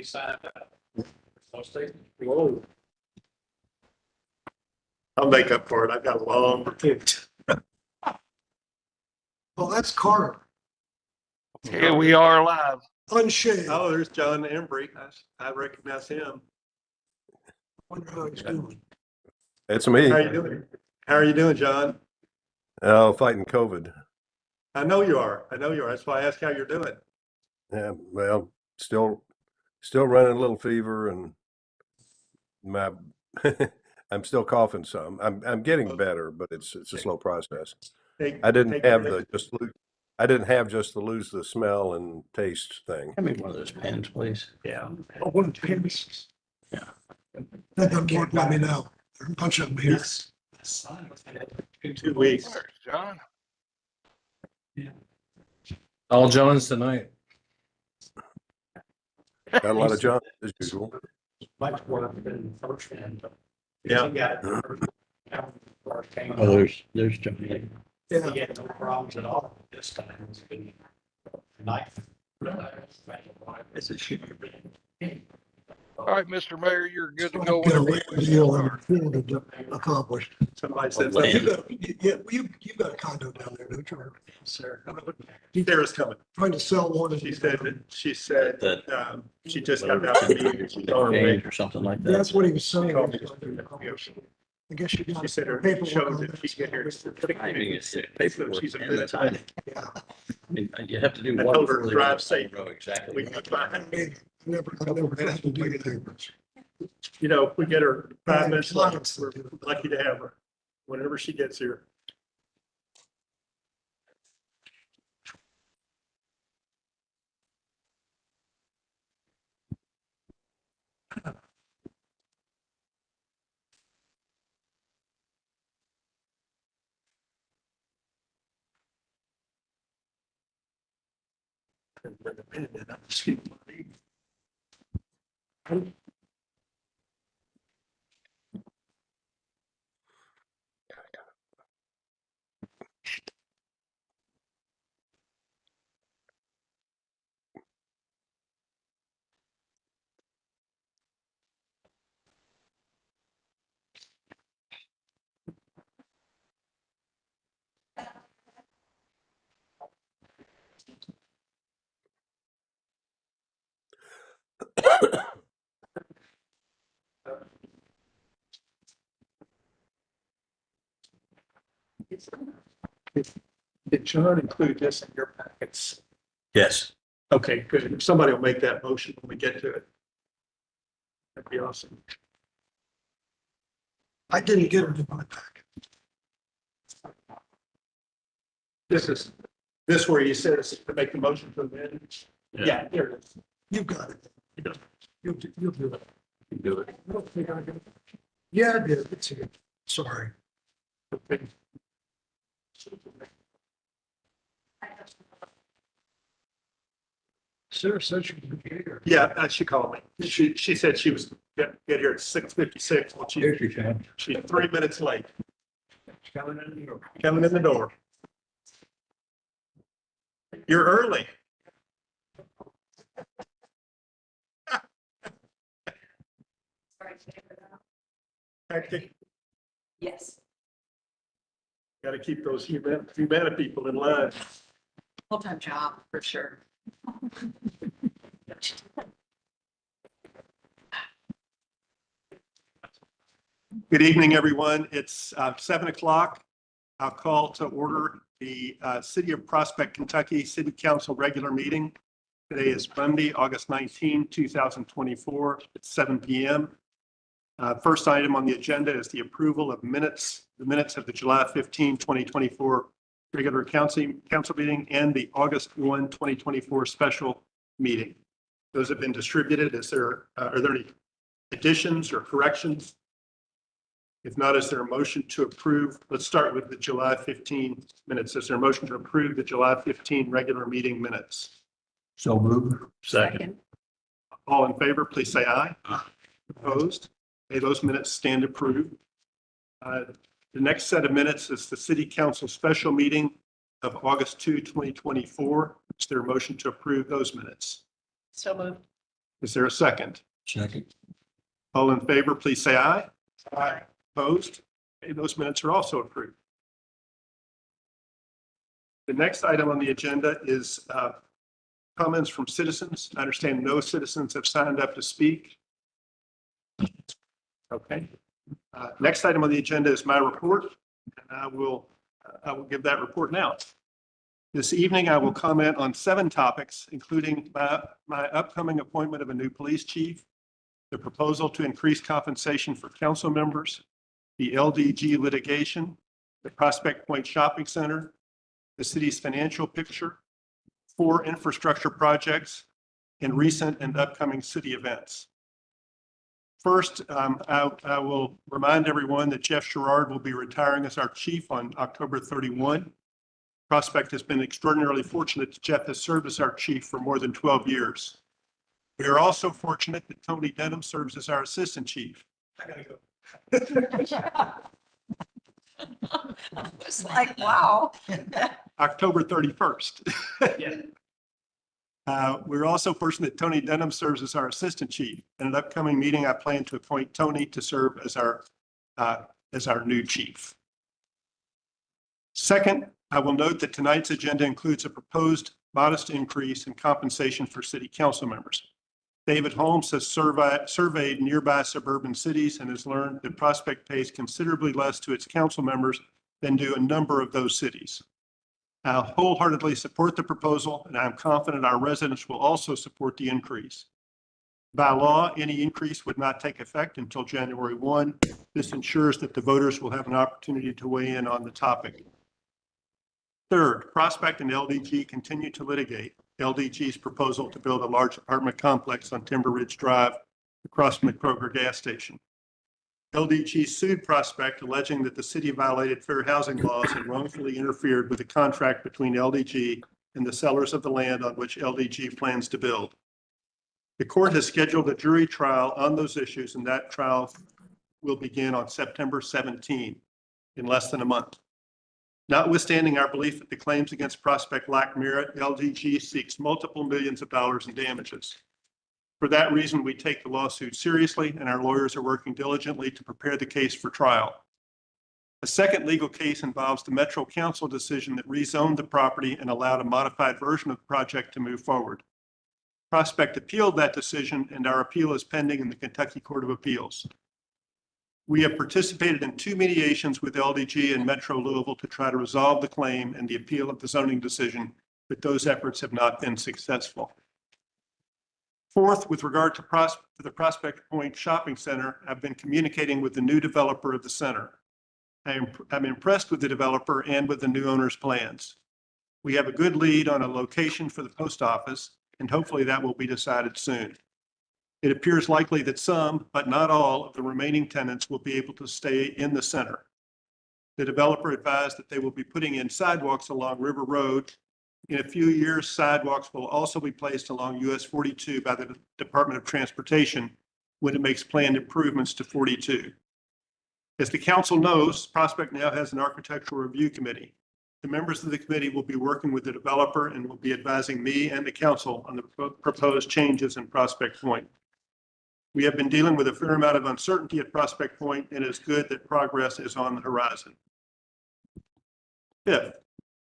signed up. Whoa. I'll make up for it. I've got a long report. Well, that's Carter, Here we are live. unshaved. Oh, there's John Embry. I recognize him. Wonder how he's doing. It's me. How you doing? How are you doing, John? Oh, fighting COVID. I know you are. I know you are. That's why I asked how you're doing. Yeah, well, still running a little fever and my I'm still coughing some. I'm getting better, but it's a slow process. I didn't have just the lose the smell and taste thing. Give me one of those pens, please. Yeah. Oh, one of the pins. Yeah. That doesn't work, let me know. There's a bunch of them here. In 2 weeks. Where's John? All Jones tonight. Got a lot of John as usual. Much more than the first one. Yeah. Oh, there's Johnny. Yeah, He had no problems at all this time. It's been knife. It's a shooter. All right, Mr. Mayor, you're good to so go. I get a whenever real you deal start. and wanted to accomplish. Somebody said Land. You something. got, yeah, you've got a condo down there, don't you? Sir. Sarah's coming. Trying to sell one. and- She said That she just got out of the meeting. She's on her way. change or something like that. That's what he was saying. Called me. I guess you got. She said her paperwork showed on that she get here. Timing is the paperwork She's a and the bit- timing. Yeah. I mean, you have to do I one. told her to before they drive know safe. Exactly. We got by. I never had to do that. You know, if we get her 5 minutes late, Clients. we're lucky to have her whenever she gets here. Did John include this in your packets? Yes. Okay, good. If somebody will make that motion when we get to it. That'd be awesome. I didn't get it in my packet. This where he says to make the motion to amend. Yeah, here it is. You got it. You know, You'll do it. you do it. I don't think I got it. Yeah, I did. It's here. Sorry. Okay. Sarah said she would be here. Yeah, she called me. She said she was get here at 6:56. Well, she's 3 minutes late. Coming in the door. You're early. Hectic. Yes, Got to keep those Humana people in line. full-time job for sure. Good evening, everyone. It's 7 o'clock. I'll call to order the City of Prospect, Kentucky City Council regular meeting. Today is Monday, August 19, 2024, at 7 p.m. First item on the agenda is the approval of minutes, the minutes of the July 15, 2024 regular council meeting and the August 1, 2024 special meeting. Those have been distributed. Are there any additions or corrections? If not, is there a motion to approve? Let's start with the July 15 minutes. Is there a motion to approve the July 15 regular meeting minutes? So move. Second. All in favor, please say aye. Opposed? Okay, those minutes stand approved. The next set of minutes is the City Council special meeting of August 2, 2024. Is there a motion to approve those minutes? So moved. Is there a second? Second. All in favor, please say aye. Aye. Opposed? Okay, those minutes are also approved. The next item on the agenda is comments from citizens. I understand no citizens have signed up to speak. Okay. Next item on the agenda is my report, and I will give that report now. This evening, I will comment on 7 topics, including my upcoming appointment of a new police chief, the proposal to increase compensation for council members, the LDG litigation, the Prospect Point Shopping Center, the city's financial picture, 4 infrastructure projects, and recent and upcoming city events. First, I will remind everyone that Jeff Sherrard will be retiring as our chief on October 31. Prospect has been extraordinarily fortunate that Jeff has served as our chief for more than 12 years. We are also fortunate that Tony Denham serves as our assistant chief. I gotta go. It's like, wow. October 31st. We're also fortunate that Tony Denham serves as our assistant chief. In an upcoming meeting, I plan to appoint Tony to serve as our new chief. Second, I will note that tonight's agenda includes a proposed modest increase in compensation for city council members. David Holmes has surveyed nearby suburban cities and has learned that Prospect pays considerably less to its council members than do a number of those cities. I wholeheartedly support the proposal, and I'm confident our residents will also support the increase. By law, any increase would not take effect until January 1. This ensures that the voters will have an opportunity to weigh in on the topic. Third, Prospect and LDG continue to litigate LDG's proposal to build a large apartment complex on Timber Ridge Drive across from the Kroger gas station. LDG sued Prospect, alleging that the city violated fair housing laws and wrongfully interfered with the contract between LDG and the sellers of the land on which LDG plans to build. The court has scheduled a jury trial on those issues, and that trial will begin on September 17, in less than a month. Notwithstanding our belief that the claims against Prospect lack merit, LDG seeks multiple millions of dollars in damages. For that reason, we take the lawsuit seriously, and our lawyers are working diligently to prepare the case for trial. A second legal case involves the Metro Council decision that rezoned the property and allowed a modified version of the project to move forward. Prospect appealed that decision, and our appeal is pending in the Kentucky Court of Appeals. We have participated in 2 mediations with LDG and Metro Louisville to try to resolve the claim and the appeal of the zoning decision, but those efforts have not been successful. Fourth, with regard to the Prospect Point Shopping Center, I've been communicating with the new developer of the center. I'm impressed with the developer and with the new owner's plans. We have a good lead on a location for the post office, and hopefully that will be decided soon. It appears likely that some, but not all, of the remaining tenants will be able to stay in the center. The developer advised that they will be putting in sidewalks along River Road. In a few years, sidewalks will also be placed along US 42 by the Department of Transportation when it makes planned improvements to 42. As the council knows, Prospect now has an architectural review committee. The members of the committee will be working with the developer and will be advising me and the council on the proposed changes in Prospect Point. We have been dealing with a fair amount of uncertainty at Prospect Point, and it's good that progress is on the horizon. Fifth,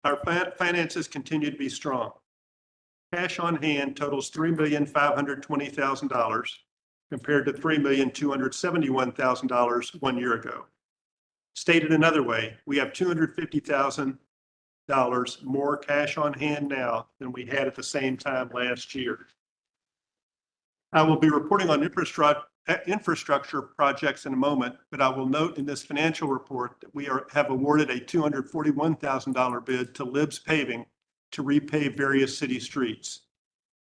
our finances continue to be strong. Cash on hand totals $3,520,000 compared to $3,271,000 1 year ago. Stated another way, we have $250,000 more cash on hand now than we had at the same time last year. I will be reporting on infrastructure projects in a moment, but I will note in this financial report that we have awarded a $241,000 bid to Libs Paving to repave various city streets.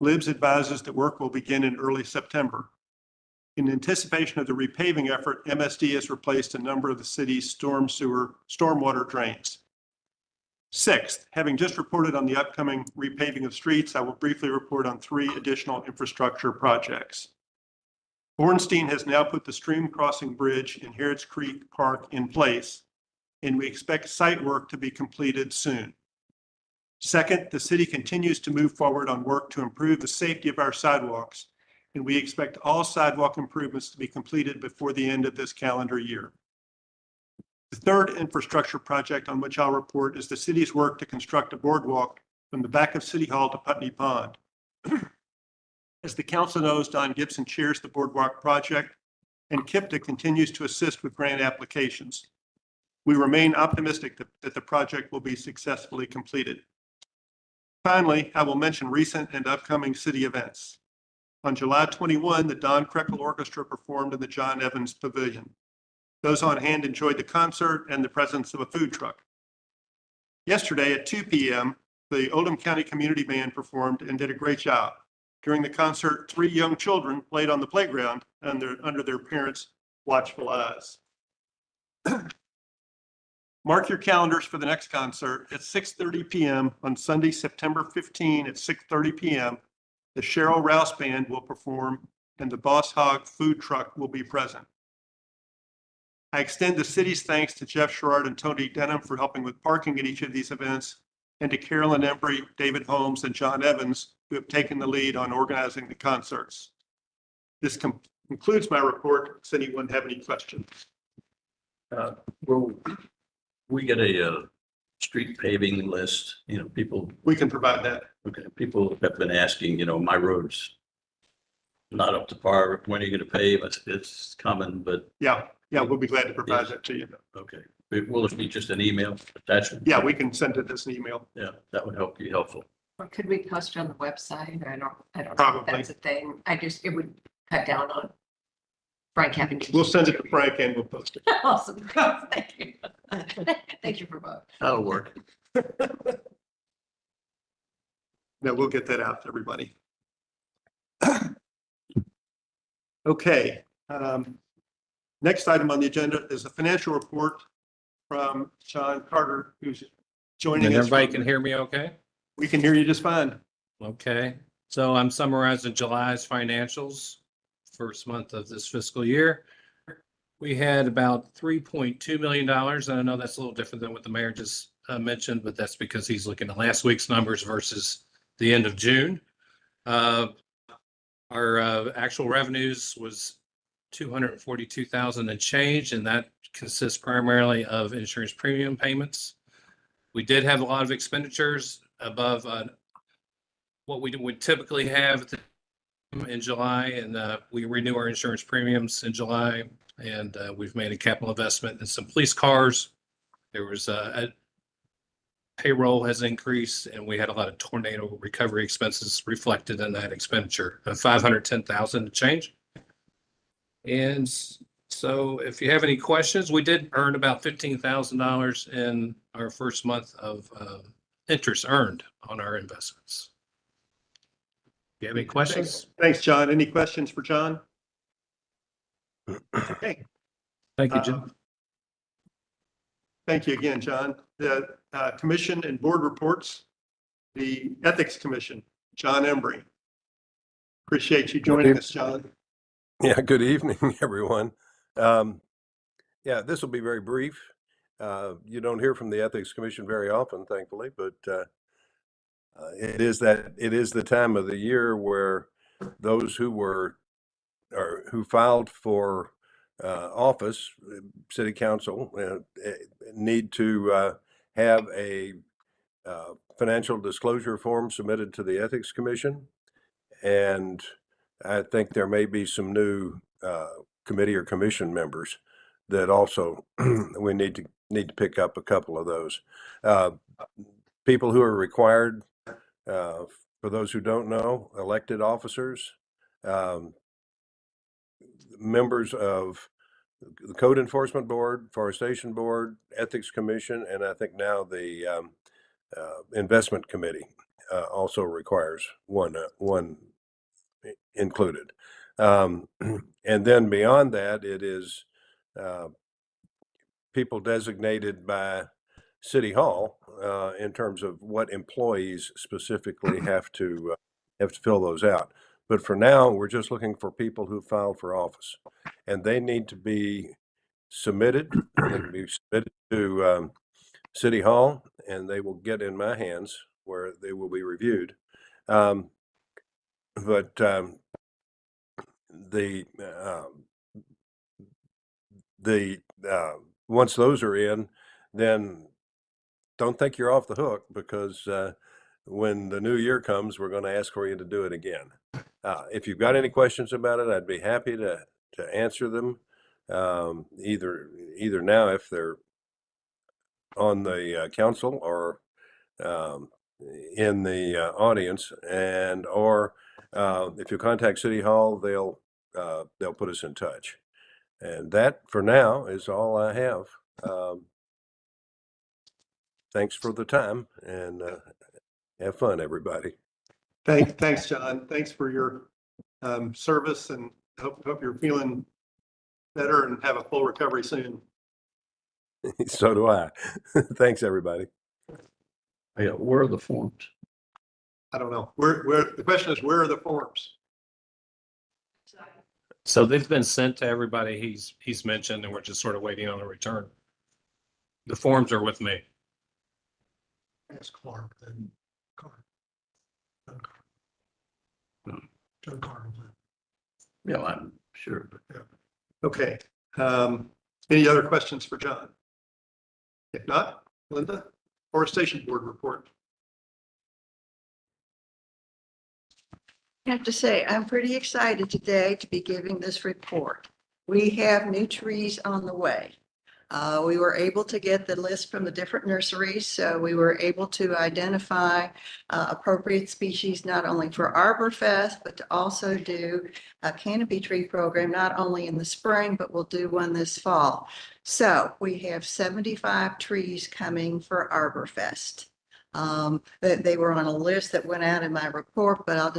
Libs advises that work will begin in early September. In anticipation of the repaving effort, MSD has replaced a number of the city's stormwater drains. Sixth, having just reported on the upcoming repaving of streets, I will briefly report on 3 additional infrastructure projects. Bornstein has now put the stream crossing bridge in Harrods Creek Park in place, and we expect site work to be completed soon. Second, the city continues to move forward on work to improve the safety of our sidewalks and we expect all sidewalk improvements to be completed before the end of this calendar year. The third infrastructure project on which I'll report is the city's work to construct a boardwalk from the back of City Hall to Putney Pond. As the council knows, Don Gibson chairs the boardwalk project, and KIPTA continues to assist with grant applications. We remain optimistic that the project will be successfully completed. Finally, I will mention recent and upcoming city events. On July 21, the Don Krekel Orchestra performed in the John Evans Pavilion. Those on hand enjoyed the concert and the presence of a food truck. Yesterday at 2 p.m., the Oldham County Community Band performed and did a great job. During the concert, 3 young children played on the playground under their parents' watchful eyes. Mark your calendars for the next concert at 6:30 p.m. on Sunday, September 15 at 6:30 p.m. The Cheryl Rouse Band will perform and the Boss Hog food truck will be present. I extend the city's thanks to Jeff Sherrard and Tony Denham for helping with parking at each of these events, and to Carolyn Embry, David Holmes, and John Evans, who have taken the lead on organizing the concerts. This concludes my report. Does anyone have any questions? Well, we get a street paving list, people, We can provide that. okay, people have been asking, my road's not up to par. When are you going to pave? It's coming, but Yeah, we'll be glad to provide that to you. okay. Will it be just an email attachment? Yeah, we can send it as an email. Yeah, that would be helpful. Or could we post on the website? I don't know if Probably. that's a thing. It would cut down on Frank having to. We'll send it to Frank and we'll post it. Awesome. Thank you. Thank you for both. That'll work. No, we'll get that out to everybody. Okay. Next item on the agenda is a financial report from John Carter, who's joining And us. everybody can hear me okay? We can hear you just fine. Okay, so I'm summarizing July's financials, first month of this fiscal year. We had about $3.2 million, and I know that's a little different than what the mayor just mentioned, but that's because he's looking at last week's numbers versus the end of June. Our actual revenues was 242,000 and change, and that consists primarily of insurance premium payments. We did have a lot of expenditures above what we would typically have in July, and we renew our insurance premiums in July, and we've made a capital investment in some police cars. There was a payroll has increased, and we had a lot of tornado recovery expenses reflected in that expenditure of 510,000 to change. And so if you have any questions, we did earn about $15,000 in our first month of interest earned on our investments. Do you have any questions? Thanks, John. Any questions for John? Okay. Thank you, Jim. Thank you again, John. The commission and board reports. The Ethics Commission, John Embry. Appreciate you joining us, John. Yeah, good evening, everyone. Yeah, this will be very brief. You don't hear from the Ethics Commission very often, thankfully, but it is the time of the year where those who filed for office, city council, need to have a financial disclosure form submitted to the Ethics Commission. And I think there may be some new committee or commission members that also we need to pick up a couple of those. People who are required, for those who don't know, elected officers, members of the Code Enforcement Board, Forestation Board, Ethics Commission, and I think now the Investment Committee also requires one included. And then beyond that, it is people designated by City Hall in terms of what employees specifically have to fill those out. But for now, we're just looking for people who filed for office, and they need to be submitted. They can be submitted to City Hall, and they will get in my hands where they will be reviewed. But the, once those are in, then don't think you're off the hook, because when the new year comes, we're going to ask for you to do it again. If you've got any questions about it, I'd be happy to answer them, either now if they're on the council, or in the audience, or if you contact City Hall, they'll put us in touch. And that, for now, is all I have. Thanks for the time, and have fun, everybody. Thanks, John. Thanks for your service, and hope you're feeling better and have a full recovery soon. So do I. Thanks, everybody. Yeah, where are the forms? I don't know. The question is, where are the forms? So they've been sent to everybody he's mentioned, and we're just sort of waiting on a return. The forms are with me. Ask Clark, then Carr. John Carr. Hmm. John Carr. Yeah, I'm sure. Okay. Any other questions for John? If not, Linda, Forestation Board report. I have to say, I'm pretty excited today to be giving this report. We have new trees on the way. We were able to get the list from the different nurseries, so we were able to identify appropriate species, not only for ArborFest, but to also do a canopy tree program, not only in the spring, but we'll do one this fall. So we have 75 trees coming for ArborFest. They were on a list that went out in my report, but I'll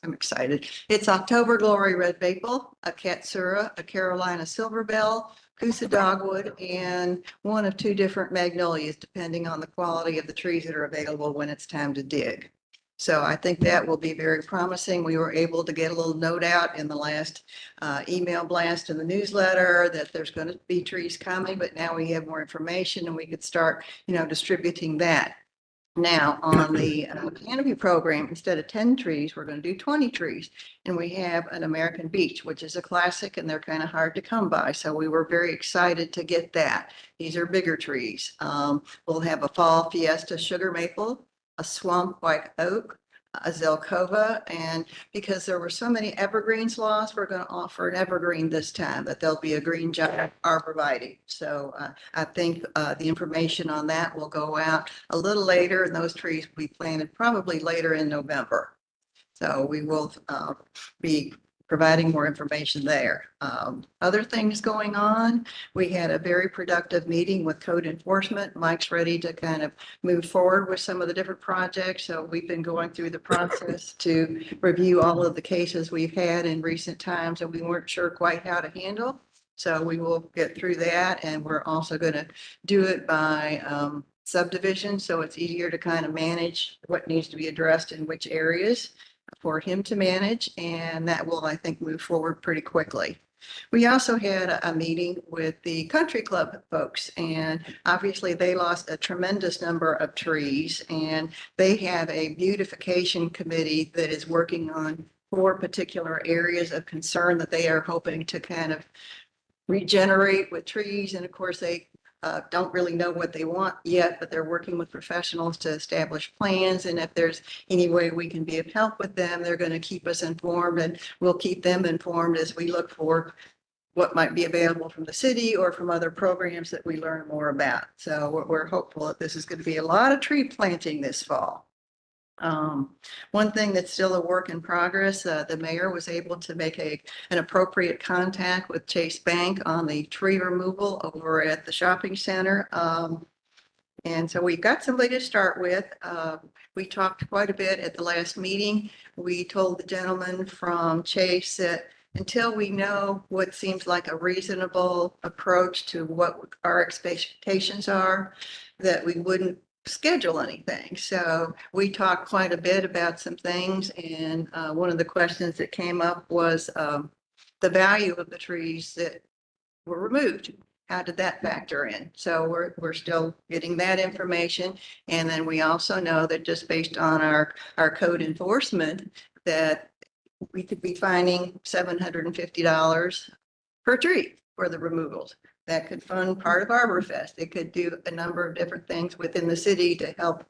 I'm excited. It's October Glory Red Maple, a Katsura, a Carolina Silverbell, Coosa Dogwood, and one of 2 different magnolias, depending on the quality of the trees that are available when it's time to dig. So I think that will be very promising. We were able to get a little note out in the last email blast in the newsletter that there's going to be trees coming, but now we have more information and we could start, distributing that. Now, on the canopy program, instead of 10 trees, we're going to do 20 trees. And we have an American Beech, which is a classic, and they're kind of hard to come by. So we were very excited to get that. These are bigger trees. We'll have a Fall Fiesta Sugar Maple, a Swamp White Oak, a Zelkova, and because there were so many evergreens lost, we're going to offer an evergreen this time, but there'll be a green giant arborvitae. So I think the information on that will go out a little later, and those trees will be planted probably later in November. So we will be providing more information there. Other things going on, we had a very productive meeting with code enforcement. Mike's ready to kind of move forward with some of the different projects. So we've been going through the process to review all of the cases we've had in recent times and we weren't sure quite how to handle. So we will get through that, and we're also going to do it by subdivision. So it's easier to kind of manage what needs to be addressed in which areas for him to manage, and that will, I think, move forward pretty quickly. We also had a meeting with the country club folks, and obviously they lost a tremendous number of trees, and they have a beautification committee that is working on 4 particular areas of concern that they are hoping to kind of regenerate with trees. And of course, they don't really know what they want yet, but they're working with professionals to establish plans. And if there's any way we can be of help with them, they're going to keep us informed, and we'll keep them informed as we look for what might be available from the city or from other programs that we learn more about. So we're hopeful that this is going to be a lot of tree planting this fall. One thing that's still a work in progress, the mayor was able to make an appropriate contact with Chase Bank on the tree removal over at the shopping center. And so we've got somebody to start with. We talked quite a bit at the last meeting. We told the gentleman from Chase that until we know what seems like a reasonable approach to what our expectations are, that we wouldn't schedule anything. So we talked quite a bit about some things, and one of the questions that came up was the value of the trees that were removed. How did that factor in? So we're still getting that information. And then we also know that just based on our code enforcement, that we could be fining $750 per tree for the removals. That could fund part of ArborFest. It could do a number of different things within the city to help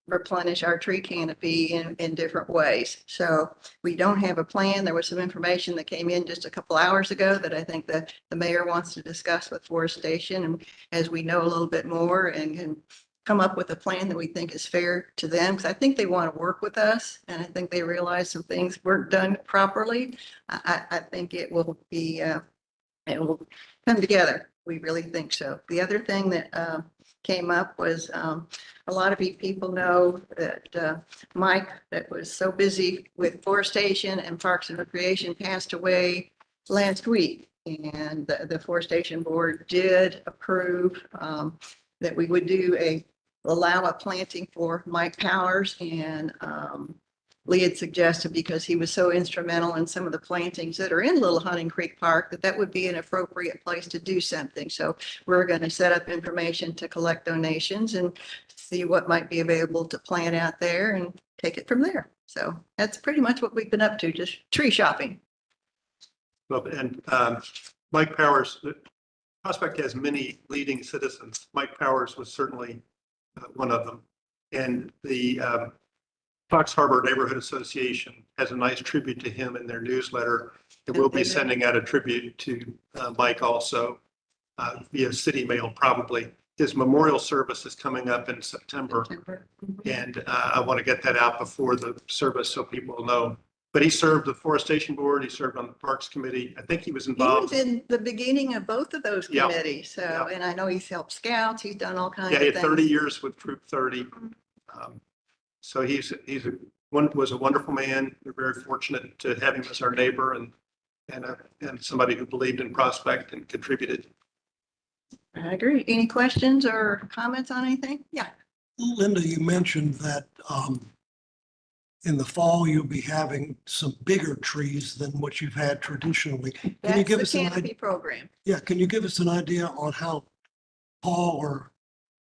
replenish our tree canopy in different ways. So we don't have a plan. There was some information that came in just a couple hours ago that I think that the mayor wants to discuss with forestation. And as we know a little bit more and can come up with a plan that we think is fair to them, because I think they want to work with us. And I think they realize some things weren't done properly. I think it will be, it will come together. We really think so. The other thing that came up was a lot of you people know that Mike, that was so busy with forestation and Parks and Recreation, passed away last week. And the forestation board did approve that we would allow a planting for Mike Powers, and Lee had suggested, because he was so instrumental in some of the plantings that are in Little Hunting Creek Park, that would be an appropriate place to do something. So we're going to set up information to collect donations and see what might be available to plant out there and take it from there. So that's pretty much what we've been up to, just tree shopping. Well, and Mike Powers, Prospect has many leading citizens. Mike Powers was certainly one of them. And the Fox Harbor Neighborhood Association has a nice tribute to him in their newsletter. And we'll be sending out a tribute to Mike also via city mail, probably. His memorial service is coming up in September. And I want to get that out before the service so people know. But he served the forestation board. He served on the Parks Committee. I think he was He involved. was in the beginning of both of those Yeah. committees. So, Yeah. and I know he's helped scouts. He's done all kinds Yeah, of he things. had 30 years with Troop 30. So was a wonderful man. We're very fortunate to have him as our neighbor and somebody who believed in Prospect and contributed. I agree. Any questions or comments on anything? Yeah. Linda, you mentioned that in the fall, you'll be having some bigger trees than what you've had traditionally. Can you That's give the us an canopy idea? program. Yeah, can you give us an idea on how tall or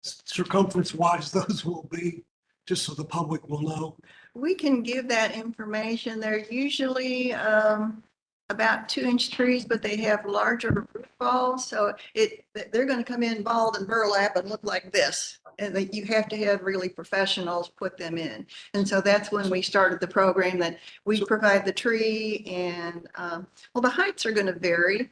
circumference wise those will be? Just so the public will know. We can give that information. They're usually about 2-inch trees, but they have larger root balls. So they're going to come in bald and burlap and look like this. And you have to have really professionals put them in. And so that's when we started the program, that we provide the tree and, well, the heights are going to vary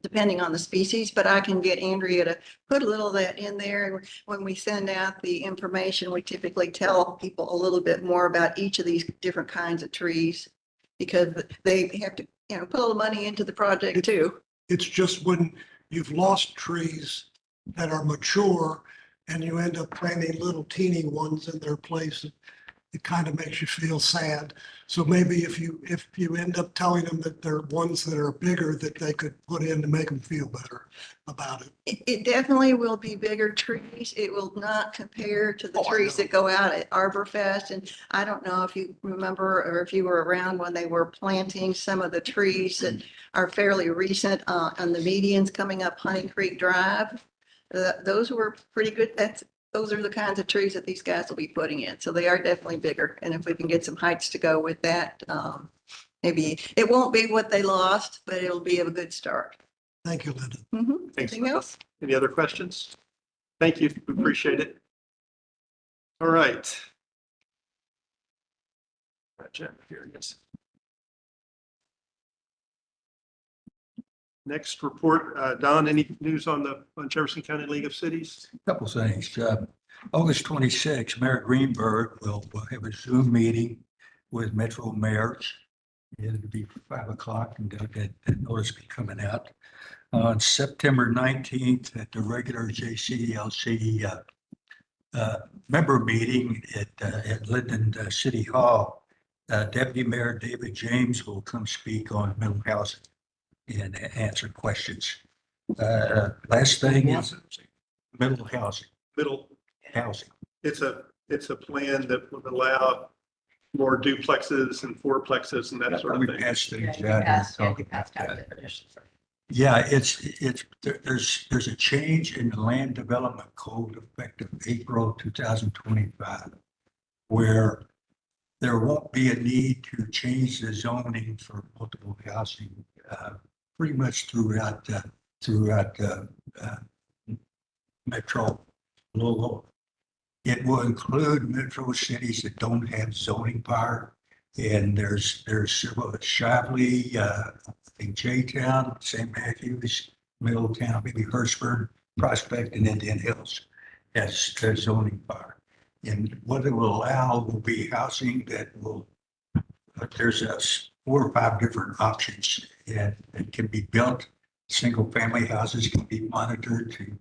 depending on the species, but I can get Andrea to put a little of that in there. When we send out the information, we typically tell people a little bit more about each of these different kinds of trees, because they have to, put a little money into the project too. It's just when you've lost trees that are mature and you end up planting little teeny ones in their place, it kind of makes you feel sad. So maybe if you end up telling them that they're ones that are bigger that they could put in to make them feel better about it. It definitely will be bigger trees. It will not compare to the Oh, I trees know. that go out at ArborFest. And I don't know if you remember or if you were around when they were planting some of the trees that are fairly recent on the medians coming up Hunting Creek Drive. Those were pretty good. Those are the kinds of trees that these guys will be putting in. So they are definitely bigger. And if we can get some heights to go with that, maybe it won't be what they lost, but it'll be a good start. Thank you, Linda. Thanks. Anything else? Any other questions? Thank you. We appreciate it. All right. Here it is. Next report, Don, any news on Jefferson County League of Cities? Couple things. August 26th, Mayor Greenberg will have a Zoom meeting with Metro mayors. It'll be 5 o'clock, and that notice will be coming out. On September 19th, at the regular JCLC member meeting at Linden City Hall, Deputy Mayor David James will come speak on mental housing and answer questions. Last thing is mental housing. Middle, Housing. it's a plan that would allow more duplexes and fourplexes and that sort of We thing. passed Yeah, things you out. passed and out talking about that. the conditions. Yeah, there's a change in the land development code effective April 2025, where there won't be a need to change the zoning for multiple housing, pretty much throughout Metro Louisville. It will include metro cities that don't have zoning power. And there's several, Shively, I think J-Town, St. Matthews, Middletown, maybe Hurstburg, Prospect, and Indian Hills has zoning power. And what it will allow will be housing that will, there's 4 or 5 different options, and it can be built. Single family houses can be monitored to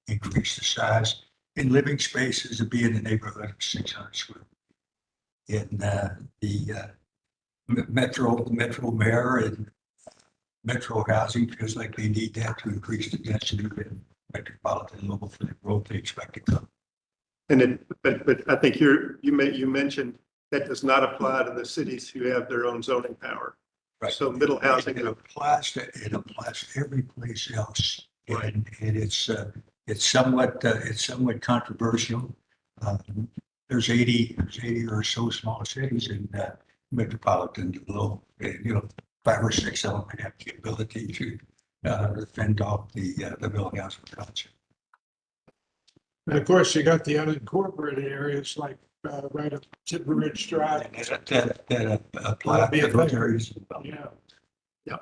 increase the size, and living spaces to be in the neighborhood of 600 square. In the Metro Mayor and Metro Housing feels like they need that to increase the density of metropolitan level for the growth they expect to come. And but I think you mentioned that does not apply to the cities who have their own zoning power. Right. So middle housing, It applies to every place else. Right. And it's somewhat controversial. There's 80 or so small cities in metropolitan Louisville. 5 or 6 of them have the ability to fend off the middle housing concept. And of course, you got the unincorporated areas like right up Tidwell Ridge Drive. That apply to those areas as well. Yeah.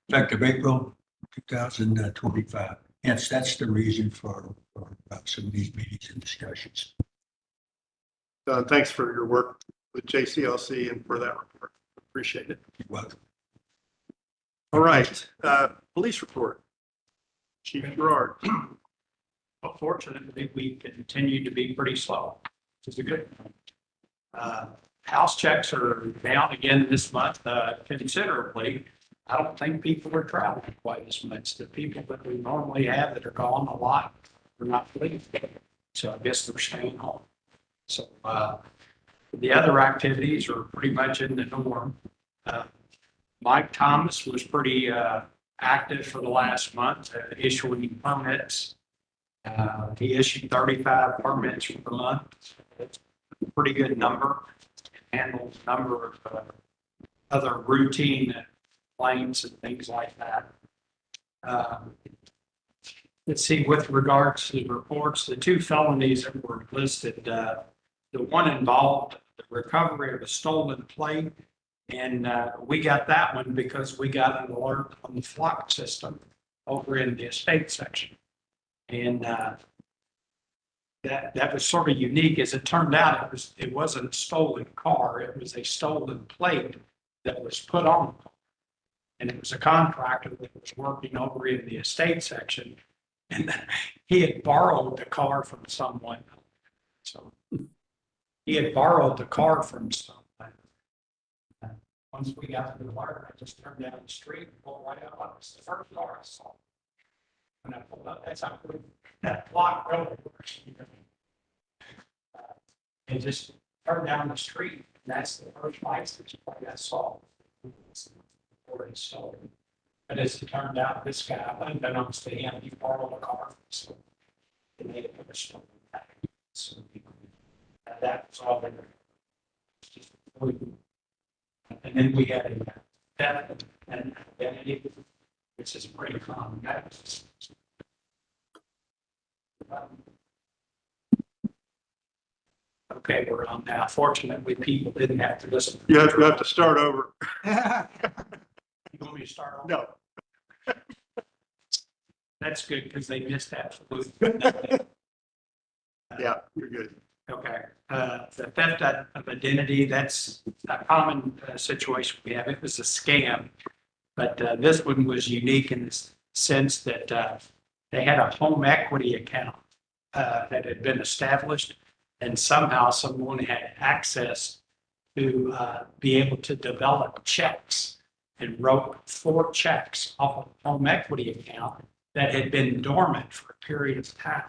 Effective April 2025. Hence, that's the reason for some of these meetings and discussions. thanks for your work with JCLC and for that report. Appreciate it. You're welcome. All right, police report. Chief Gerard. But fortunately, we continue to be pretty slow, which is a good thing. House checks are down again this month considerably. I don't think people are traveling quite as much. The people that we normally have that are gone a lot are not leaving. So I guess they're staying home. So the other activities are pretty much in the norm. Mike Thomas was pretty active for the last month, issuing permits. He issued 35 permits for the month. It's a pretty good number. Handles a number of other routine claims and things like that. Let's see, with regards to the reports, the 2 felonies that were listed, the one involved the recovery of a stolen plate. And we got that one because we got an alert on the flock system over in the estate section. And that was sort of unique. As it turned out, it wasn't a stolen car. It was a stolen plate that was put on. And it was a contractor that was working over in the estate section. And he had borrowed the car from someone. So he had borrowed the car from someone. Once we got to the water, I just turned down the street and pulled right out. It was the first car I saw. When I pulled up, that's how quick that block road works. And just turned down the street. And that's the first license plate I saw. Already stolen. But as it turned out, this guy, unbeknownst to him, he borrowed a car from someone. And they had put a stolen back. So that was all they were. And then we had a theft and identity, which is pretty common. Okay, we're on now. Fortunately, people didn't have to listen. You have to start over. You want me to start off? No. That's good because they missed absolutely nothing. Yeah, you're good. Okay, the theft of identity, that's a common situation we have. It was a scam, but this one was unique in the sense that they had a home equity account that had been established, and somehow someone had access to be able to develop checks and wrote 4 checks off of a home equity account that had been dormant for a period of time.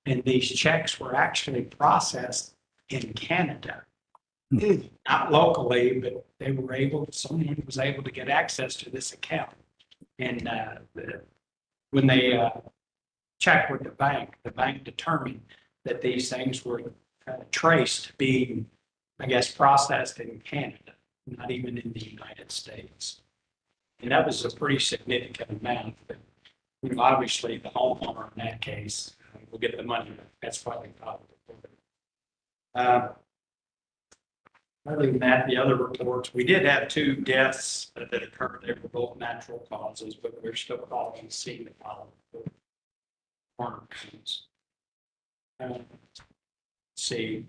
And these checks were actually processed in Canada, not locally, but they were someone was able to get access to this account. And when they checked with the bank determined that these things were traced being I guess, processed in Canada, not even in the United States. And that was a pretty significant amount, but obviously the homeowner in that case will get the money. That's probably probably. Other than that, the other reports, we did have 2 deaths that occurred. They were both natural causes, but we're still calling and seeing the problem. See.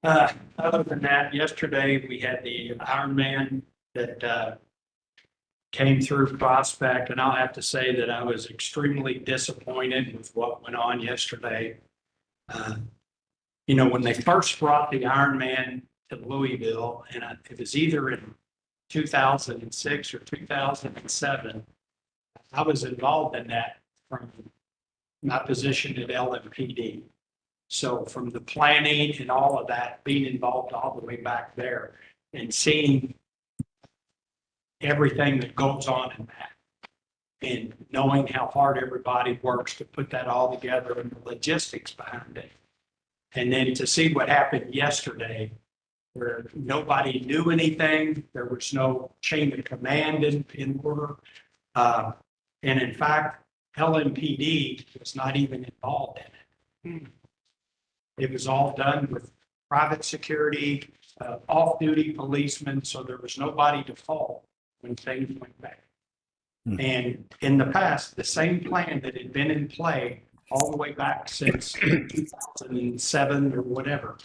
Other than that, yesterday we had the Ironman that came through Prospect, and I'll have to say that I was extremely disappointed with what went on yesterday. When they first brought the Ironman to Louisville, and it was either in 2006 or 2007, I was involved in that from my position at LMPD. So from the planning and all of that, being involved all the way back there and seeing everything that goes on in that and knowing how hard everybody works to put that all together and the logistics behind it. And then to see what happened yesterday, where nobody knew anything, there was no chain of command in order. And in fact, LMPD was not even involved in it. It was all done with private security, off-duty policemen, so there was nobody to fault when things went bad. And in the past, the same plan that had been in play all the way back since 2007 or whatever,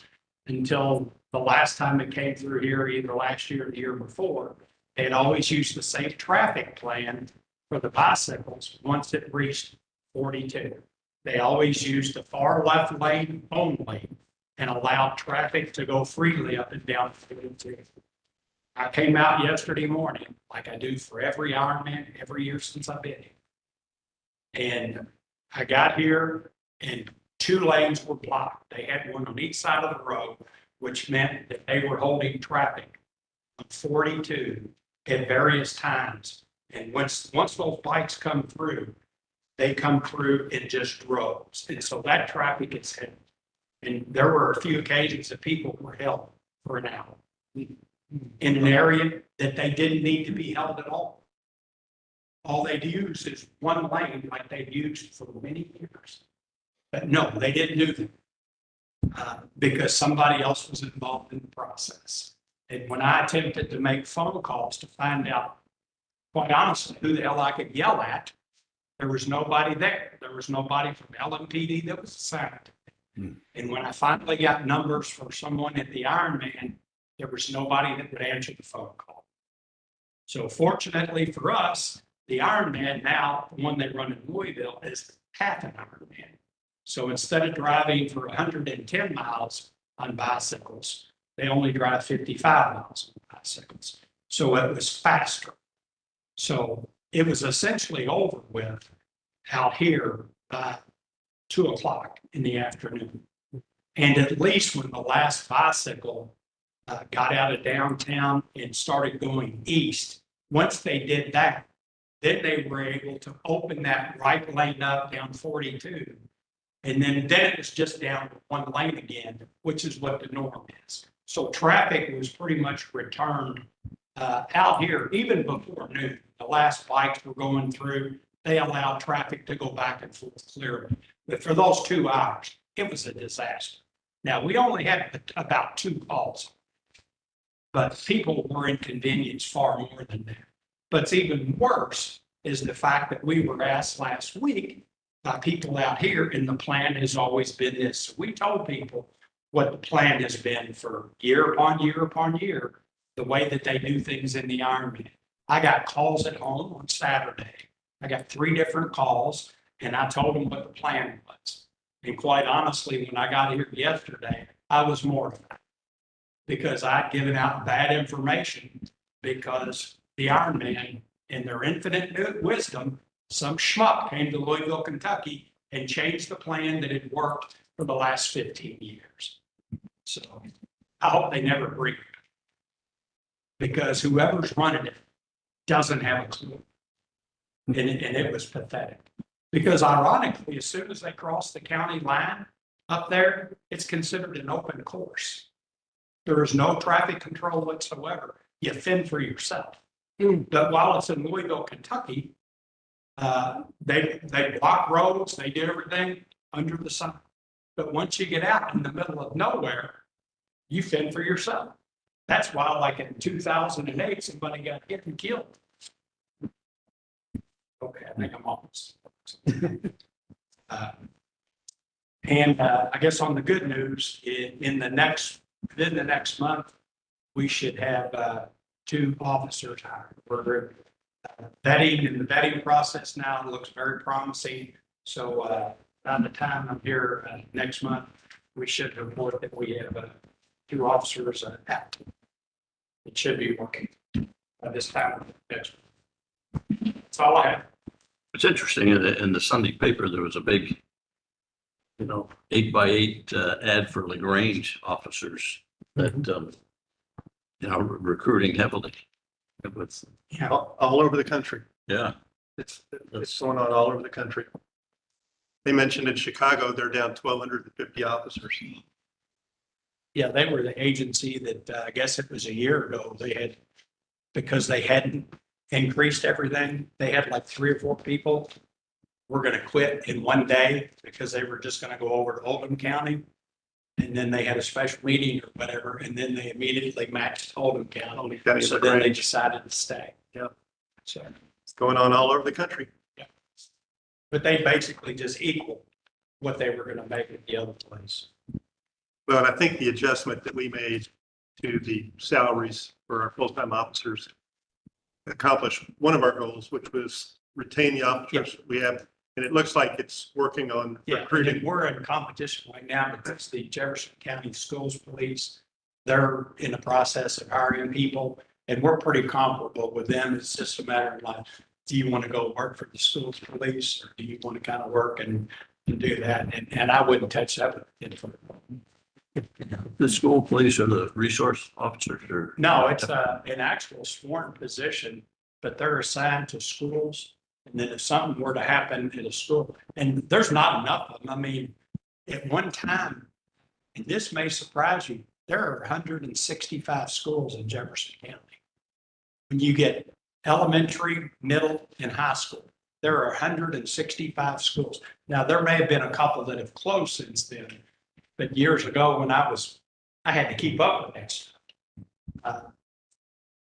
until the last time it came through here, either last year or the year before, they had always used the same traffic plan for the bicycles once it reached 42. They always used the far left lane only and allowed traffic to go freely up and down 42. I came out yesterday morning, like I do for every Ironman every year since I've been here. And I got here and 2 lanes were blocked. They had one on each side of the road, which meant that they were holding traffic on 42 at various times. And once those bikes come through, they come through in just droves. And so that traffic is held. And there were a few occasions that people were held for an hour in an area that they didn't need to be held at all. All they'd use is one lane like they've used for many years. But no, they didn't do that because somebody else was involved in the process. And when I attempted to make phone calls to find out, quite honestly, who the hell I could yell at, there was nobody there. There was nobody from LMPD that was assigned. And when I finally got numbers from someone at the Ironman, there was nobody that would answer the phone call. So fortunately for us, the Ironman now, the one they run in Louisville, is half an Ironman. So instead of driving for 110 miles on bicycles, they only drive 55 miles on bicycles. So it was faster. So it was essentially over with out here by 2 o'clock in the afternoon. And at least when the last bicycle got out of downtown and started going east, once they did that, then they were able to open that right lane up down 42. And then it was just down to 1 lane again, which is what the norm is. So traffic was pretty much returned out here, even before noon. The last bikes were going through, they allowed traffic to go back and forth clearly. But for those 2 hours, it was a disaster. Now, we only had about 2 calls, but people were inconvenienced far more than that. But it's even worse is the fact that we were asked last week by people out here, and the plan has always been this. So we told people what the plan has been for year upon year upon year, the way that they do things in the Ironman. I got calls at home on Saturday. I got 3 different calls, and I told them what the plan was. And quite honestly, when I got here yesterday, I was mortified because I'd given out bad information because the Ironman, in their infinite wisdom, some schmuck came to Louisville, Kentucky and changed the plan that had worked for the last 15 years. So I hope they never bring it because whoever's running it doesn't have a clue. And it was pathetic because ironically, as soon as they cross the county line up there, it's considered an open course. There is no traffic control whatsoever. You fend for yourself. But while it's in Louisville, Kentucky, they block roads, they do everything under the sun. But once you get out in the middle of nowhere, you fend for yourself. That's why, like in 2008, somebody got hit and killed. Okay, I think I'm almost. I guess on the good news, within the next month, we should have 2 officers hired. We're vetting, and the vetting process now looks very promising. So by the time I'm here next month, we should report that we have 2 officers out. It should be working by this time next month. That's all I have. It's interesting, in the Sunday paper, there was a big, 8x8 ad for LaGrange officers that, recruiting heavily. It was, Yeah. All over the country. yeah, It's going on all over the country. They mentioned in Chicago, they're down 1,250 officers. Yeah, they were the agency that, I guess it was a year ago, because they hadn't increased everything, they had like 3 or 4 people were going to quit in one day because they were just going to go over to Oldham County. And then they had a special meeting or whatever, and then they immediately matched Oldham County. So then they decided to stay. Yeah. So, It's going on all over the country. but they basically just equal what they were going to make at the other place. Well, I think the adjustment that we made to the salaries for our full-time officers accomplished one of our goals, which was retain the officers we have. And it looks like it's working on Yeah, recruiting. and we're in competition right now because the Jefferson County Schools Police, they're in the process of hiring people, and we're pretty comparable with them. It's just a matter of like, do you want to go work for the schools police, or do you want to kind of work and do that? And I wouldn't touch that with the school police or the resource officers or. No, it's an actual sworn position, but they're assigned to schools. And then if something were to happen in a school, and there's not enough of them. I mean, at one time, and this may surprise you, there are 165 schools in Jefferson County. When you get elementary, middle, and high school, there are 165 schools. Now, there may have been a couple that have closed since then, but years ago when I had to keep up with that stuff.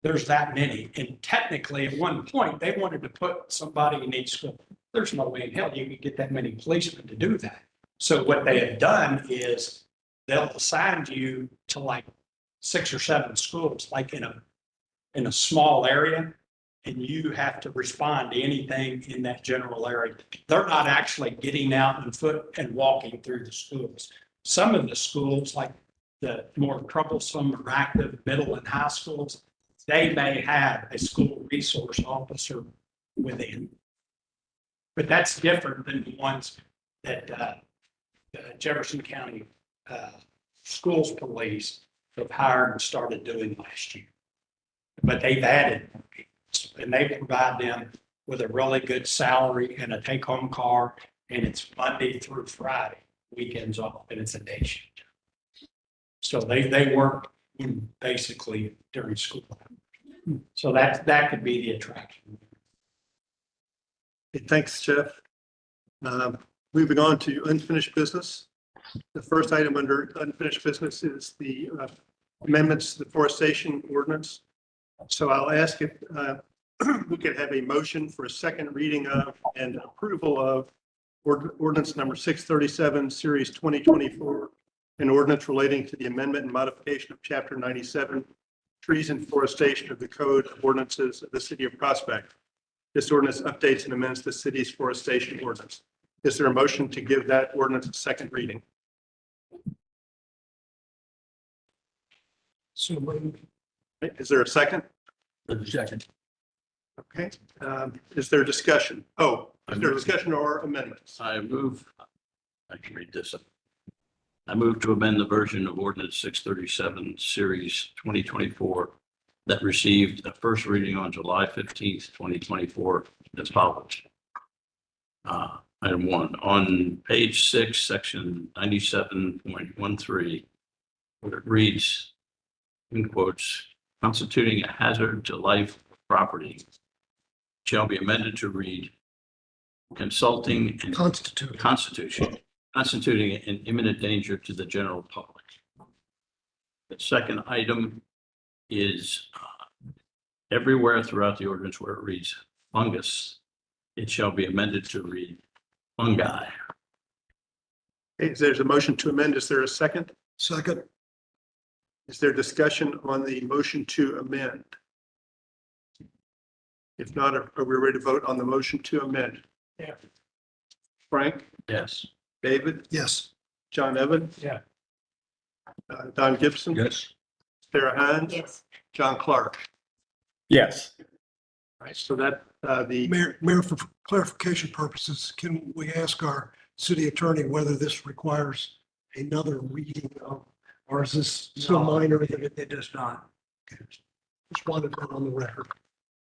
There's that many. And technically, at one point, they wanted to put somebody in each school. There's no way in hell you could get that many policemen to do that. So what they have done is they'll assign you to like 6 or 7 schools, like in a small area, and you have to respond to anything in that general area. They're not actually getting out on foot and walking through the schools. Some of the schools, like the more troublesome or active middle and high schools, they may have a school resource officer within. But that's different than the ones that Jefferson County Schools Police have hired and started doing last year. But they've added more people, and they provide them with a really good salary and a take-home car, and it's Monday through Friday, weekends off, and it's a day shift. So they work basically during school. So that could be the attraction. Okay, thanks, Jeff. Moving on to unfinished business. The first item under unfinished business is the amendments to the forestation ordinance. So I'll ask if we could have a motion for a second reading of and approval of ordinance number 637, series 2024, an ordinance relating to the amendment and modification of chapter 97, trees and forestation of the Code of Ordinances of the City of Prospect. This ordinance updates and amends the city's forestation ordinance. Is there a motion to give that ordinance a second reading? So Is there a second? Second. Okay. Is there discussion? Oh, is there discussion or amendments? I can read this. I move to amend the version of ordinance 637, series 2024 that received a first reading on July 15th, 2024 as follows. Item 1, on page 6, section 97.13, where it reads, in quotes, constituting a hazard to life or property shall be amended to read consulting and constituting an imminent danger to the general public. The second item is everywhere throughout the ordinance where it reads fungus, it shall be amended to read fungi. Okay, there's a motion to amend. Is there a second? Second, Is there discussion on the motion to amend? If not, are we ready to vote on the motion to amend? Yeah. Frank, Yes. David, yes. John Evans? Yeah. Don Gibson? Yes. Sarah Hines? Yes. John Clark? Yes. Right, so that, the, Mayor, for clarification purposes, can we ask our city attorney whether this requires another reading of, or is this so No. minor that it It does not. just wanted that on the record?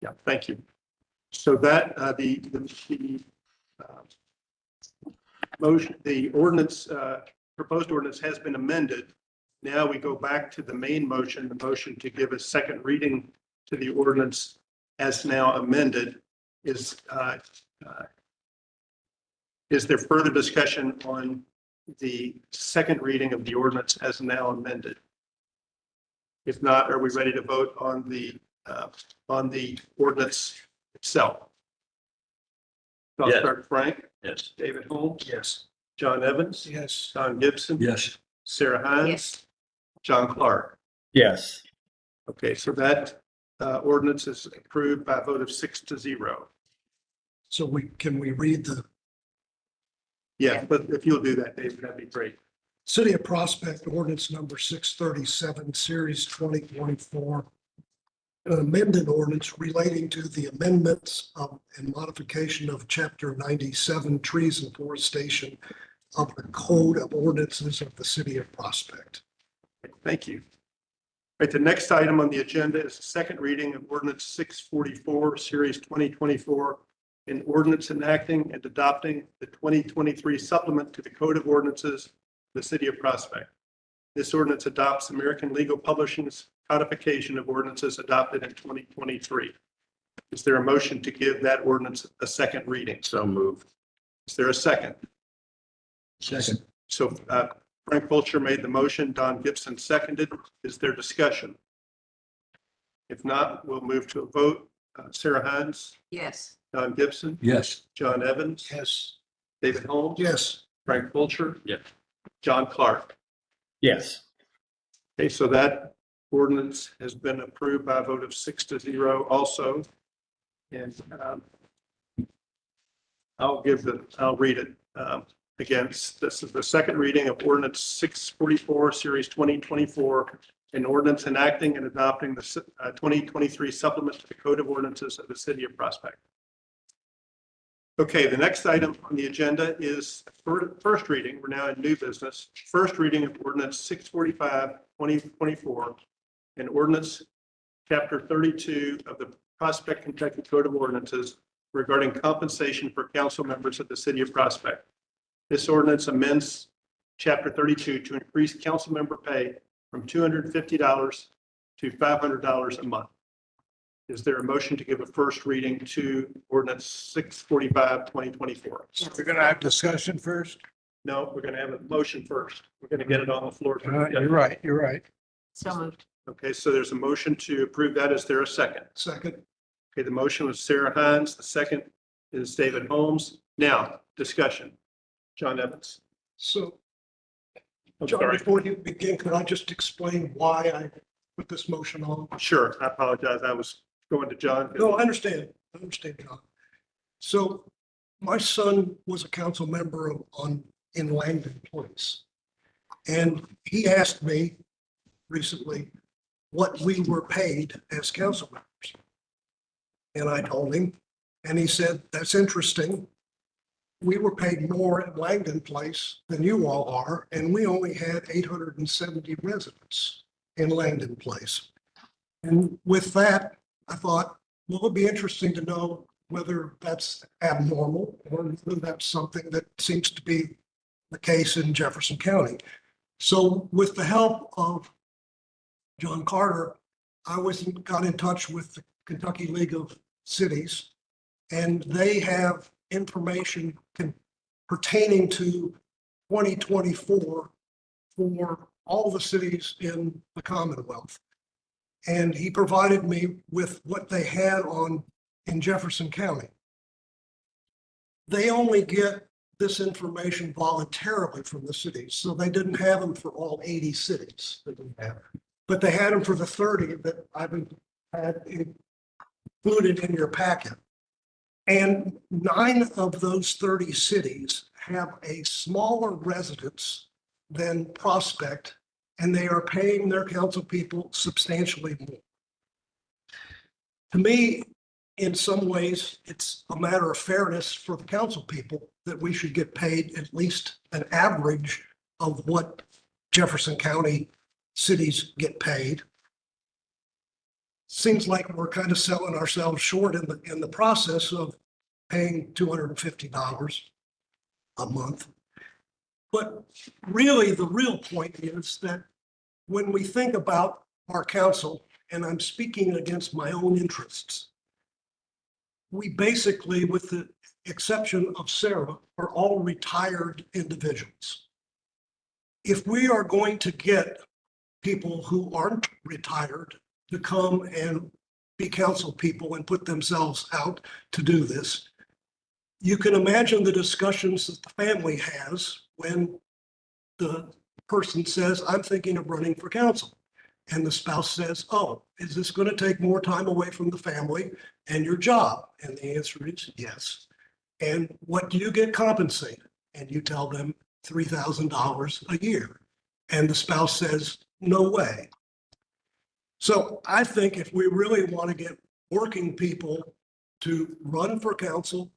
yeah, thank you. So that, motion, the ordinance, proposed ordinance has been amended. Now we go back to the main motion, the motion to give a second reading to the ordinance as now amended. Is there further discussion on the second reading of the ordinance as now amended? If not, are we ready to vote on the ordinance itself? So I'll Yes. start Frank, Yes. David Holmes, Yes. John Evans, Yes. Don Gibson, Yes. Sarah Hines, Yes. John Clark. Yes. Okay, so that ordinance is approved by a vote of 6-0. So can we read the Yeah, but if you'll do that, David, that'd be great. City of Prospect ordinance number 637, series 2024. An amended ordinance relating to the amendments of and modification of chapter 97 trees and forestation of the code of ordinances of the city of Prospect. Thank you. Right, the next item on the agenda is the second reading of ordinance 644, series 2024, an ordinance enacting and adopting the 2023 supplement to the Code of Ordinances of the City of Prospect. This ordinance adopts American Legal Publishing's codification of ordinances adopted in 2023. Is there a motion to give that ordinance a second reading? So moved. Is there a second? Second. So Frank Fulcher made the motion, Don Gibson seconded. Is there discussion? If not, we'll move to a vote. Sarah Hines, Yes. Don Gibson, Yes. John Evans, Yes. David Holmes. Yes. Frank Fulcher. Yes. John Clark. Yes. Okay, so that ordinance has been approved by a vote of 6-0 also. And I'll read it. Again, this is the second reading of ordinance 644, series 2024, an ordinance enacting and adopting the 2023 supplement to the Code of Ordinances of the City of Prospect. Okay, the next item on the agenda is first reading. We're now in new business. First reading of ordinance 645, 2024, an ordinance chapter 32 of the Prospect, Kentucky Code of Ordinances regarding compensation for council members of the City of Prospect. This ordinance amends chapter 32 to increase council member pay from $250 to $500 a month. Is there a motion to give a first reading to ordinance 645, 2024? We're gonna have discussion first. No, we're going to have a motion first. We're going to get it on the floor. You're right, you're right. So moved. Okay, so there's a motion to approve that. Is there a second? Second. Okay, the motion was Sarah Hines. The second is David Holmes. Now, discussion. John Evans. So, I'm John, sorry. before you begin, could I just explain why I put this motion on? Sure, I apologize. I was going to John. No, I understand. John. So my son was a council member in Langdon Place. And he asked me recently what we were paid as council members. And I told him, and he said, that's interesting. We were paid more at Langdon Place than you all are, and we only had 870 residents in Langdon Place. And with that, I thought, well, it'd be interesting to know whether that's abnormal or whether that's something that seems to be the case in Jefferson County. So with the help of John Carter, got in touch with the Kentucky League of Cities, and they have information pertaining to 2024 for all the cities in the Commonwealth. And he provided me with what they had in Jefferson County. They only get this information voluntarily from the cities, so they didn't have them for all 80 cities that we have. But they had them for the 30 that I've had included in your packet. And 9 of those 30 cities have a smaller residence than Prospect, and they are paying their council people substantially more. To me, in some ways, it's a matter of fairness for the council people that we should get paid at least an average of what Jefferson County cities get paid. Seems like we're kind of selling ourselves short in the process of paying $250 a month. But really, the real point is that when we think about our council, and I'm speaking against my own interests, we basically, with the exception of Sarah, are all retired individuals. If we are going to get people who aren't retired to come and be council people and put themselves out to do this, you can imagine the discussions that the family has when the person says, I'm thinking of running for council. And the spouse says, oh, is this going to take more time away from the family and your job? And the answer is yes. And what do you get compensated? And you tell them $3,000 a year. And the spouse says, no way. So I think if we really want to get working people to run for council,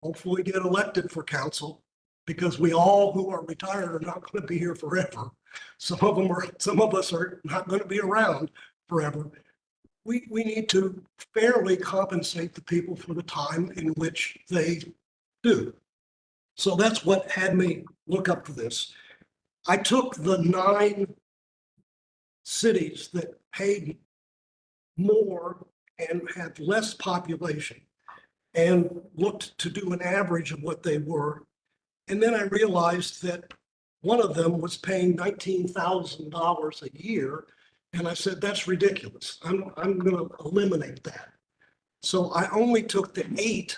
hopefully get elected for council, because we all who are retired are not going to be here forever. Some of us are not going to be around forever. We need to fairly compensate the people for the time in which they do. So that's what had me look up for this. I took the 9 cities that paid more and had less population and looked to do an average of what they were. And then I realized that one of them was paying $19,000 a year. And I said, that's ridiculous. I'm going to eliminate that. So I only took the 8,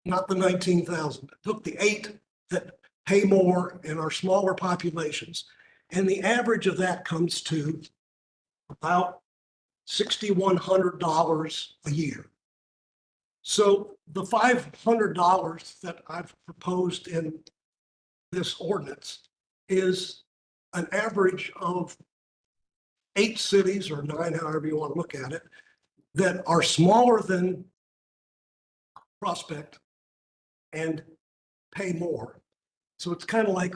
not the 19,000. I took the 8 that pay more and are smaller populations. And the average of that comes to about $6,100 a year. So the $500 that I've proposed in this ordinance is an average of 8 cities or 9, however you want to look at it, that are smaller than Prospect and pay more. So it's kind of like,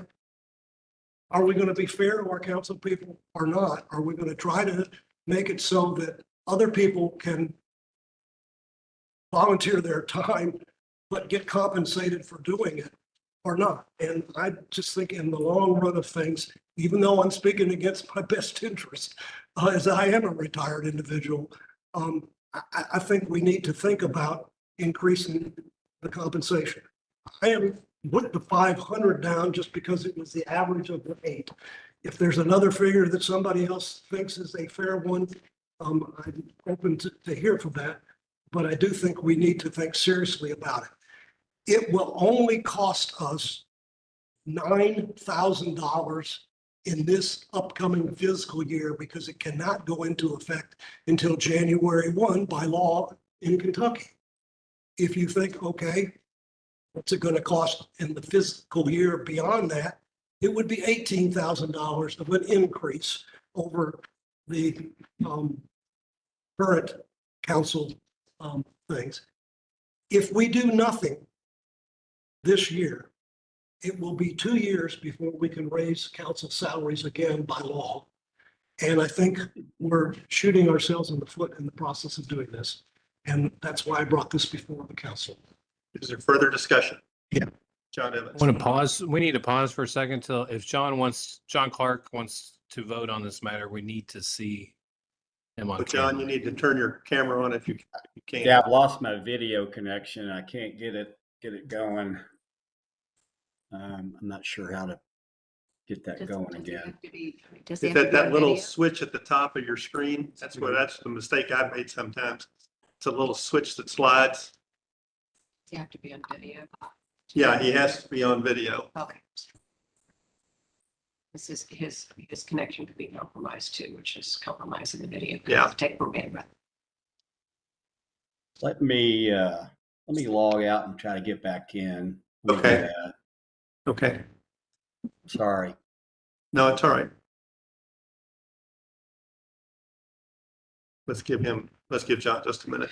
are we going to be fair to our council people or not? Are we going to try to make it so that other people can volunteer their time but get compensated for doing it or not? And I just think in the long run of things, even though I'm speaking against my best interest, as I am a retired individual, I think we need to think about increasing the compensation. I am put the 500 down just because it was the average of the 8. If there's another figure that somebody else thinks is a fair one, I'm open to hear from that. But I do think we need to think seriously about it. It will only cost us $9,000 in this upcoming fiscal year because it cannot go into effect until January 1 by law in Kentucky. If you think, okay, what's it going to cost in the fiscal year beyond that? It would be $18,000 of an increase over the current council things. If we do nothing this year, it will be 2 years before we can raise council salaries again by law. And I think we're shooting ourselves in the foot in the process of doing this. And that's why I brought this before the council. Is there further discussion? Yeah. John Evans. I want to pause. We need to pause for a second till if John Clark wants to vote on this matter, we need to see am on But John, you camera. need to turn your camera on if you can. Yeah, I've lost my video connection. I can't get it going. I'm not sure how to get that going again. Is that little switch at the top of your screen? That's the mistake I made sometimes. It's a little switch that slides. You have to be on video. Yeah, he has to be on video. Okay. This is his connection could be compromised too, which is compromising the video. Yeah. Take more bandwidth. Let me log out and try to get back in. Let me do Okay. that. Okay. Sorry. No, it's all right. Let's give John just a minute.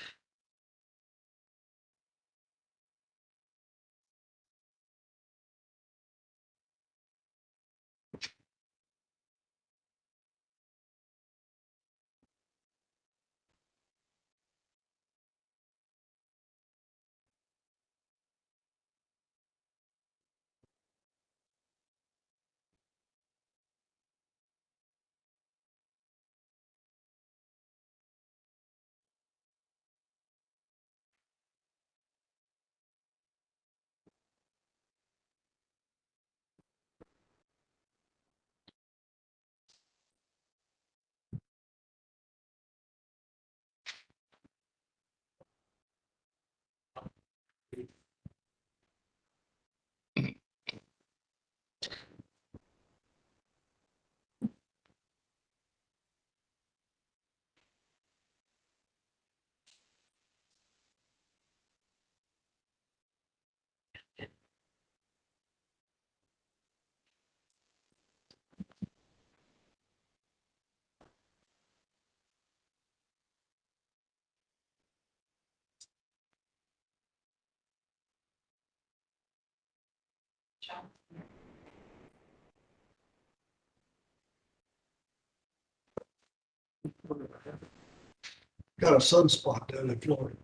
Got a sunspot down in Florida.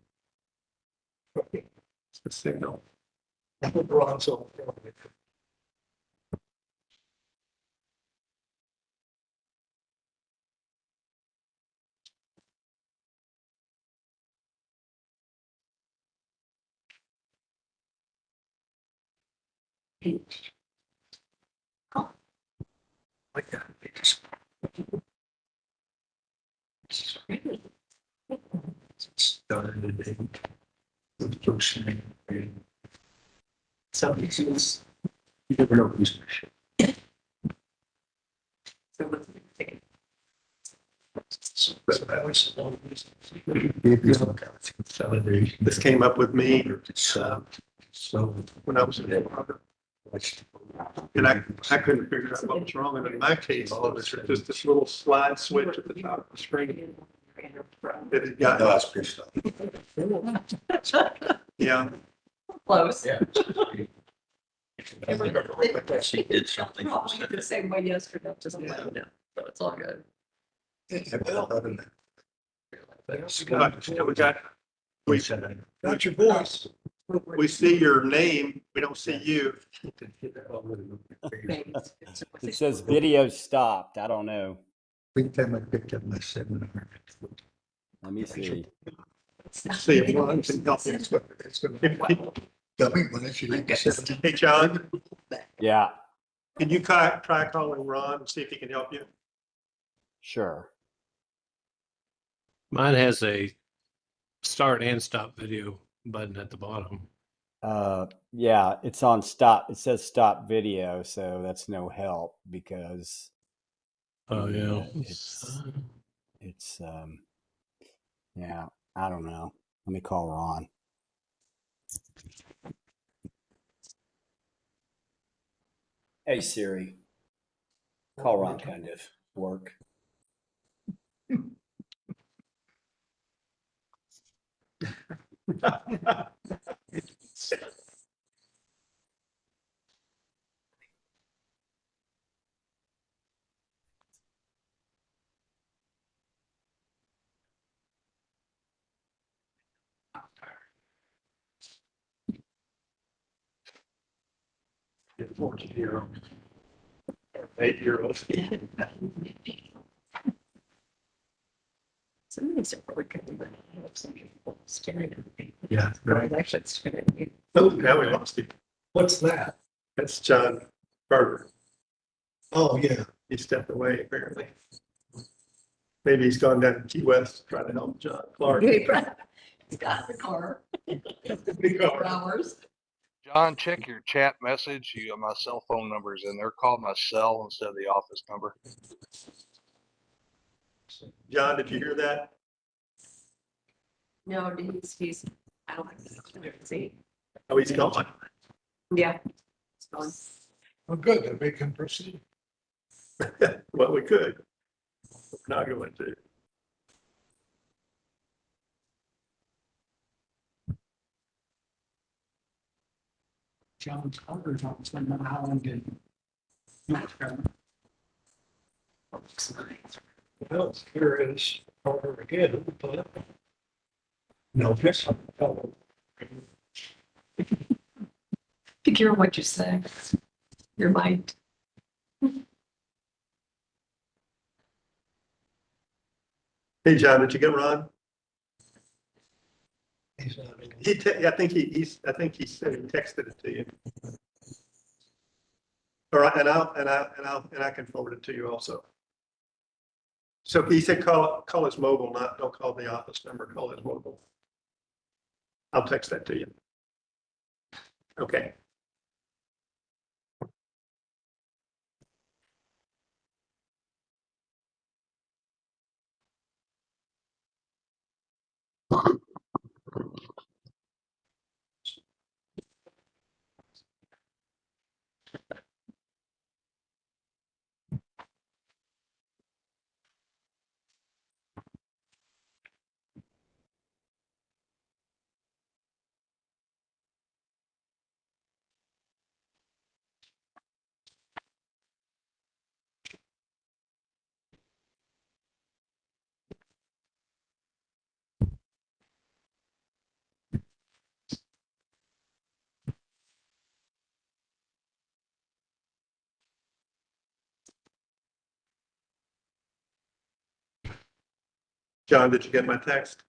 It's the signal. Ron's on. You never know who's. This came up with me when I was in Florida. And I couldn't figure out what was wrong. And in my case, it was just this little slide switch at the top of the screen. It had got. No, that's good stuff. Yeah. Close. Yeah. She did something. Probably the same way yesterday, just Yeah. letting you know. So it's all good. Got your voice. We see your name. We don't see you. It says video stopped. I don't know. Time I picked up my seminar. Let me see. See if Ron can help you. Hey, John, Yeah, can you try calling Ron and see if he can help you? sure. Mine has a start and stop video button at the bottom. Yeah, it's on stop. It says stop video, so that's no help because Oh, yeah. it's yeah, I don't know. Let me call Ron. Hey Siri. Call Ron kind of work. Eight-year-old. These are really good, but I have some people staring at me. Yeah, right. Actually, it's staring at you. Oh, now we lost him. What's that? That's John Carter. Oh, yeah. He stepped away apparently. Maybe he's gone down to Key West to try to help John Clark. He's got the car. Hours. John, check your chat message. My cell phone number is in there. Call my cell instead of the office number. John, did you hear that? No, he's, I don't think see. Oh, he's gone. Yeah. It's gone. Well, good, then we can proceed. Well, we could. We're not going to. John Carter's on Swindon Island and. Well, here is Carter again, but. No, this. Be careful what you say. Your mind. Hey, John, did you get Ron? He's not in. I think I think he said he texted it to you. All right, and I can forward it to you also. So he said call his mobile, don't call the office number, call his mobile. I'll text that to you. Okay. John, did you get my text?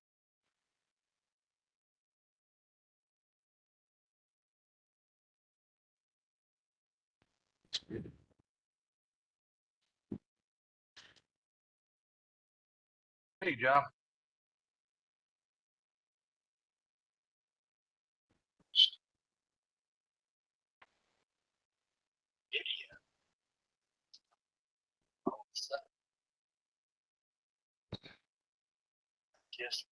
Hey, John. Yes.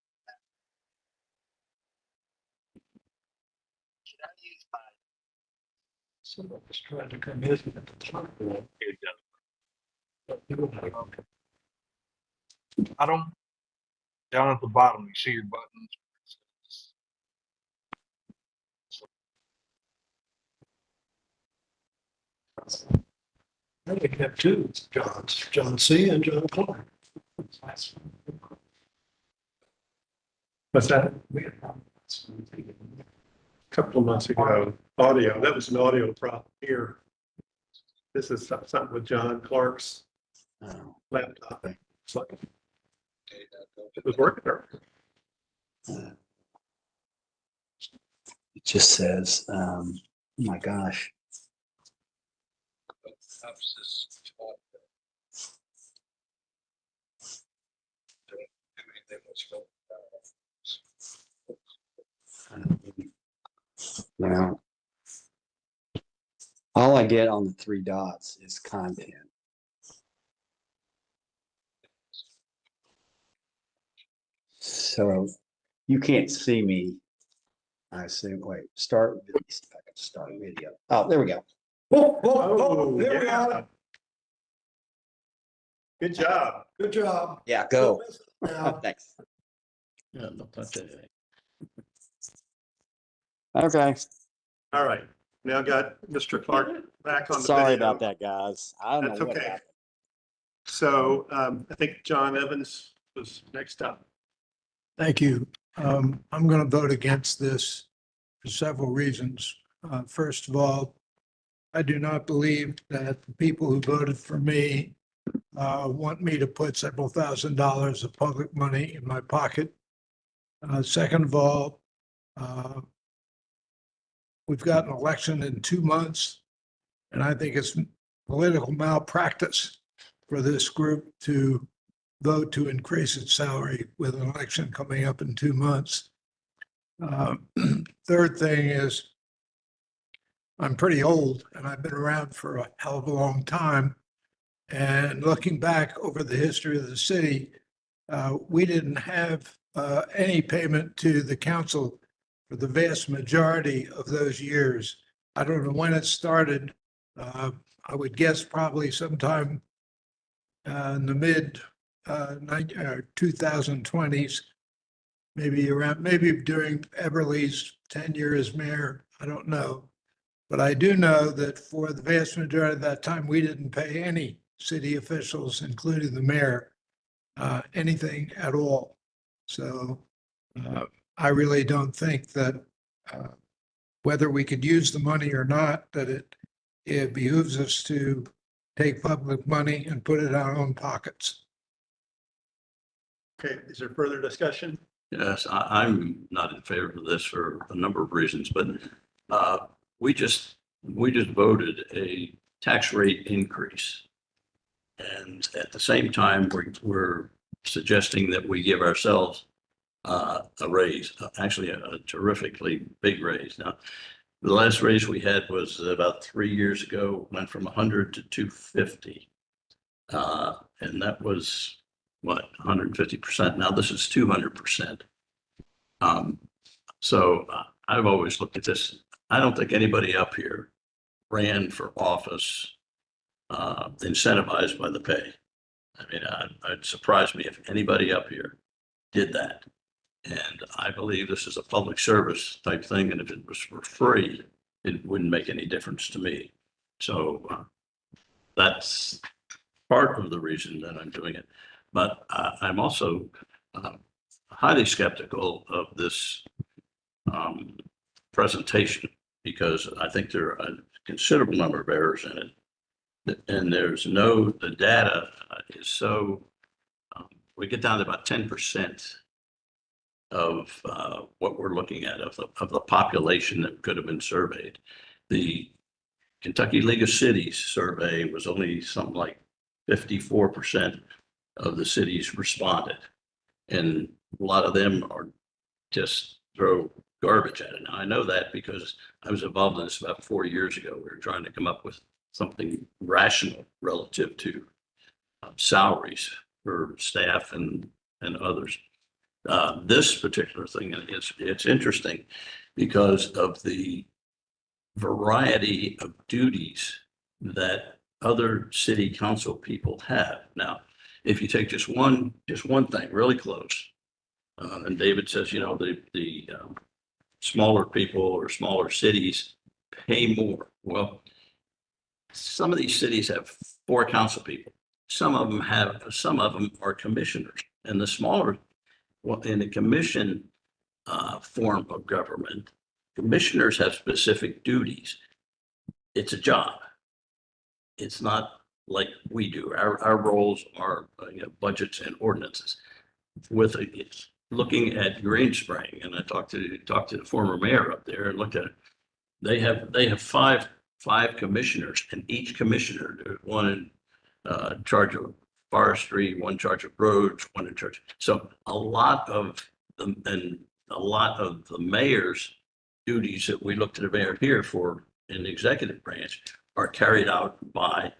Somebody's trying to come in at the top. I don't, down at the bottom, you see your buttons. I think we have two Johns, John C. and John Clark. What's that? A couple of months ago, audio, that was an audio problem here. This is something with John Clark's laptop. It's like, it was working there. It just says, oh my gosh. Now, all I get on the three dots is content. So you can't see me. I assume, wait, start, if I can start video. Oh, there we go. Oh, There we yeah. are. Good job. Good job. Yeah, go. Now, Thanks. Yeah, don't touch anything. Okay. All right. Now got Mr. Clark back on the Sorry video. about that, guys. I don't That's know what okay. happened. So I think John Evans was next up. thank you. I'm going to vote against this for several reasons. First of all, I do not believe that the people who voted for me want me to put several $1,000s of public money in my pocket. Second of all, we've got an election in 2 months, and I think it's political malpractice for this group to vote to increase its salary with an election coming up in 2 months. Third thing is, I'm pretty old and I've been around for a hell of a long time. And looking back over the history of the city, we didn't have any payment to the council for the vast majority of those years. I don't know when it started. I would guess probably sometime in the mid 2020s, maybe during Everly's tenure as mayor. I don't know. But I do know that for the vast majority of that time, we didn't pay any city officials, including the mayor, anything at all. So I really don't think that whether we could use the money or not, that it behooves us to take public money and put it in our own pockets. Okay, is there further discussion? Yes, I'm not in favor of this for a number of reasons, but we just voted a tax rate increase. And at the same time, we're suggesting that we give ourselves a raise, actually a terrifically big raise. Now, the last raise we had was about 3 years ago, went from 100 to 250. And that was what, 150%. Now this is 200%. So I've always looked at this. I don't think anybody up here ran for office incentivized by the pay. I mean, it'd surprise me if anybody up here did that. And I believe this is a public service type thing. And if it was for free, it wouldn't make any difference to me. So that's part of the reason that I'm doing it. But I'm also highly skeptical of this presentation, because I think there are a considerable number of errors in it. And the data is so, we get down to about 10% of what we're looking at of the population that could have been surveyed. The Kentucky League of Cities survey was only something like 54% of the cities responded. And a lot of them are just throw garbage at it. Now, I know that because I was involved in this about 4 years ago. We were trying to come up with something rational relative to salaries for staff and others. This particular thing, it's interesting because of the variety of duties that other city council people have. Now, if you take just one thing really close, and David says, you know, the smaller people or smaller cities pay more. Well, some of these cities have 4 council people. Some of them are commissioners, and the smaller, well, in the commission form of government, commissioners have specific duties. It's a job. It's not like we do. Our roles are budgets and ordinances. With looking at Greenspring, and I talked to the former mayor up there and looked at it. They have five commissioners, and each commissioner, one in charge of forestry, one in charge of roads, one in charge. So a lot of the mayor's duties that we look to the mayor here for in the executive branch are carried out by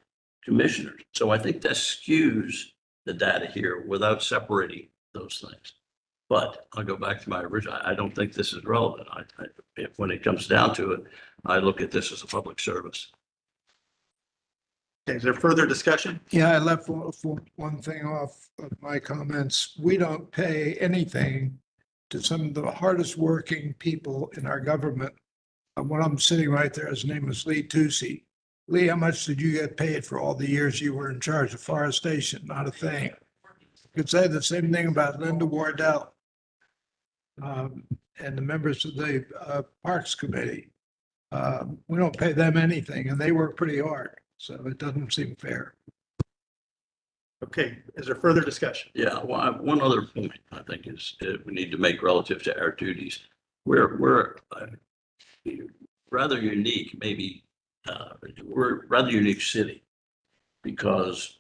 commissioners. So I think that skews the data here without separating those things. But I'll go back to my original. I don't think this is relevant. When it comes down to it, I look at this as a public service. Okay, is there further discussion? Yeah, I left one thing off of my comments. We don't pay anything to some of the hardest working people in our government. When I'm sitting right there, his name is Lee Tucci. Lee, how much did you get paid for all the years you were in charge of forestation? Not a thing. You could say the same thing about Linda Wardell and the members of the Parks Committee. We don't pay them anything, and they work pretty hard. So it doesn't seem fair. Okay, is there further discussion? Yeah, well, one other point I think is we need to make relative to our duties. We're rather unique, maybe, we're a rather unique city because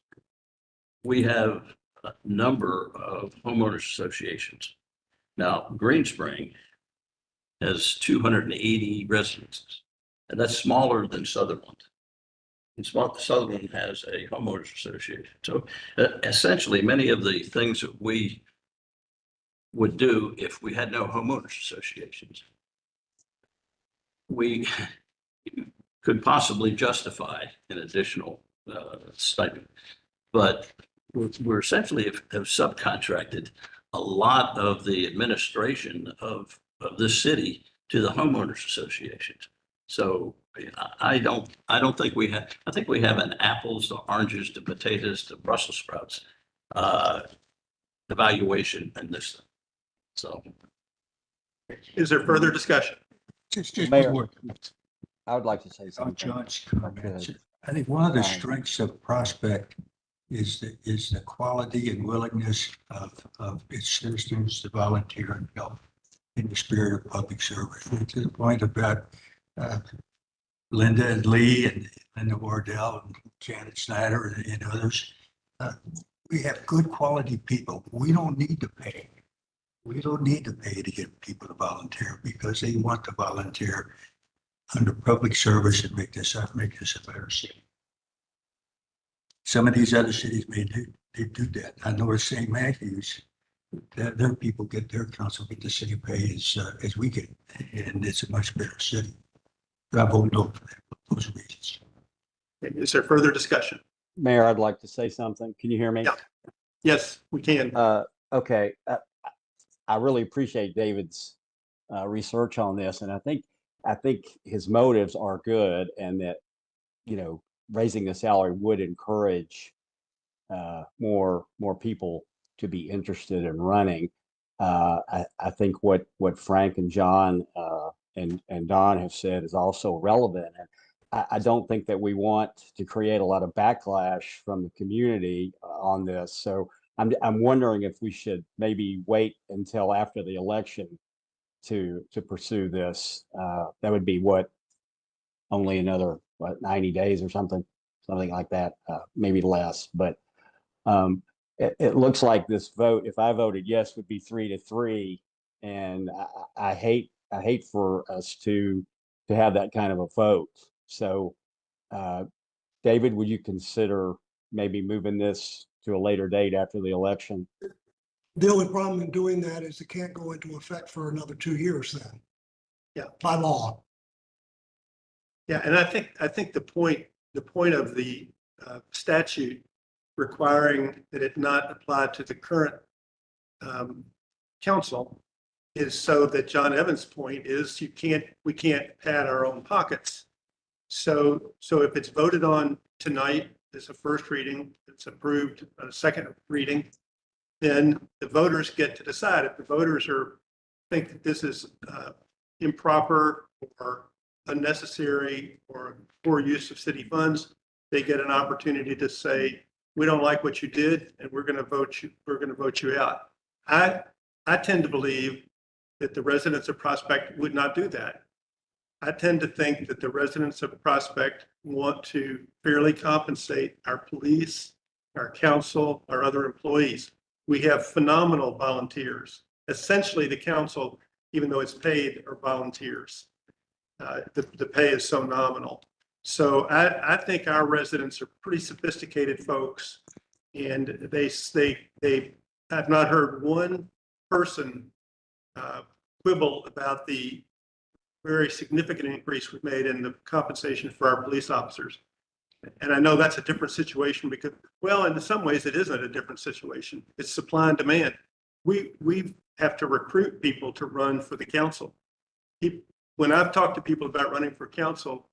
we have a number of homeowners associations. Now, Green Spring has 280 residences, and that's smaller than Sutherland. And Sutherland has a homeowners association. So essentially, many of the things that we would do if we had no homeowners associations, we could possibly justify an additional stipend. But we're essentially have subcontracted a lot of the administration of this city to the homeowners associations. So I don't think we have, I think we have an apples to oranges to potatoes to Brussels sprouts evaluation in this thing. So. Is there further discussion? Just Mayor, before I would like to say something. John's comments, I think one of the strengths of Prospect is the quality and willingness of its citizens to volunteer and help in the spirit of public service. To the point about Linda and Lee and Linda Wardell and Janet Snyder and others. We have good quality people. We don't need to pay. We don't need to pay to get people to volunteer because they want to volunteer under public service and make this a better city. Some of these other cities may do that. I know at St. Matthews, their people get their council get the city pay as we get, and it's a much better city. I vote no for that, for those reasons. Is there further discussion? Mayor, I'd like to say something. Can you hear me? Yeah. Yes, we can. Okay. I really appreciate David's research on this, and I think his motives are good, and that raising the salary would encourage more people to be interested in running. I think what Frank and John and Don have said is also relevant. And I don't think that we want to create a lot of backlash from the community on this. So I'm wondering if we should maybe wait until after the election to pursue this. That would be only another 90 days or something like that, maybe less. But it looks like this vote, if I voted yes, would be 3-3, and I hate for us to have that kind of a vote. So, David, would you consider maybe moving this to a later date after the election? The only problem in doing that is it can't go into effect for another 2 years then. Yeah. By law. Yeah, and I think the point of the statute requiring that it not apply to the current council is so that John Evans' point is we can't pad our own pockets. So if it's voted on tonight as a first reading, it's approved on a second reading, then the voters get to decide. If the voters think that this is improper or unnecessary or poor use of city funds, they get an opportunity to say, we don't like what you did and we're going to vote you out. I tend to believe that the residents of Prospect would not do that. I tend to think that the residents of Prospect want to fairly compensate our police, our council, our other employees. We have phenomenal volunteers. Essentially, the council, even though it's paid, are volunteers. The pay is so nominal. So I think our residents are pretty sophisticated folks, and I've not heard one person quibble about the very significant increase we've made in the compensation for our police officers. And I know that's a different situation because, well, in some ways it isn't a different situation. It's supply and demand. We have to recruit people to run for the council. When I've talked to people about running for council,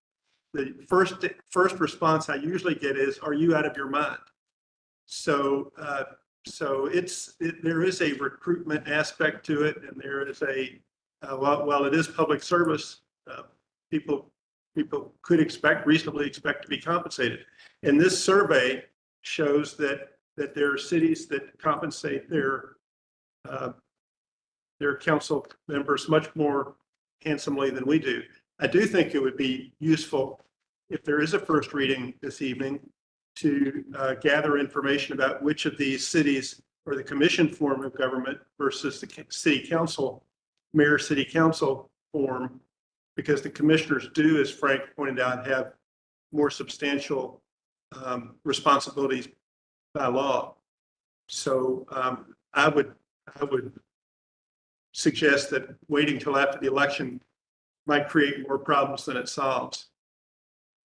the first response I usually get is, "Are you out of your mind?" So there is a recruitment aspect to it, and there is while it is public service, people could reasonably expect to be compensated. And this survey shows that that there are cities that compensate their council members much more handsomely than we do. I do think it would be useful if there is a first reading this evening to gather information about which of these cities or the commission form of government versus the city council, mayor city council form, because the commissioners do, as Frank pointed out, have more substantial responsibilities by law. So I would suggest that waiting till after the election might create more problems than it solves.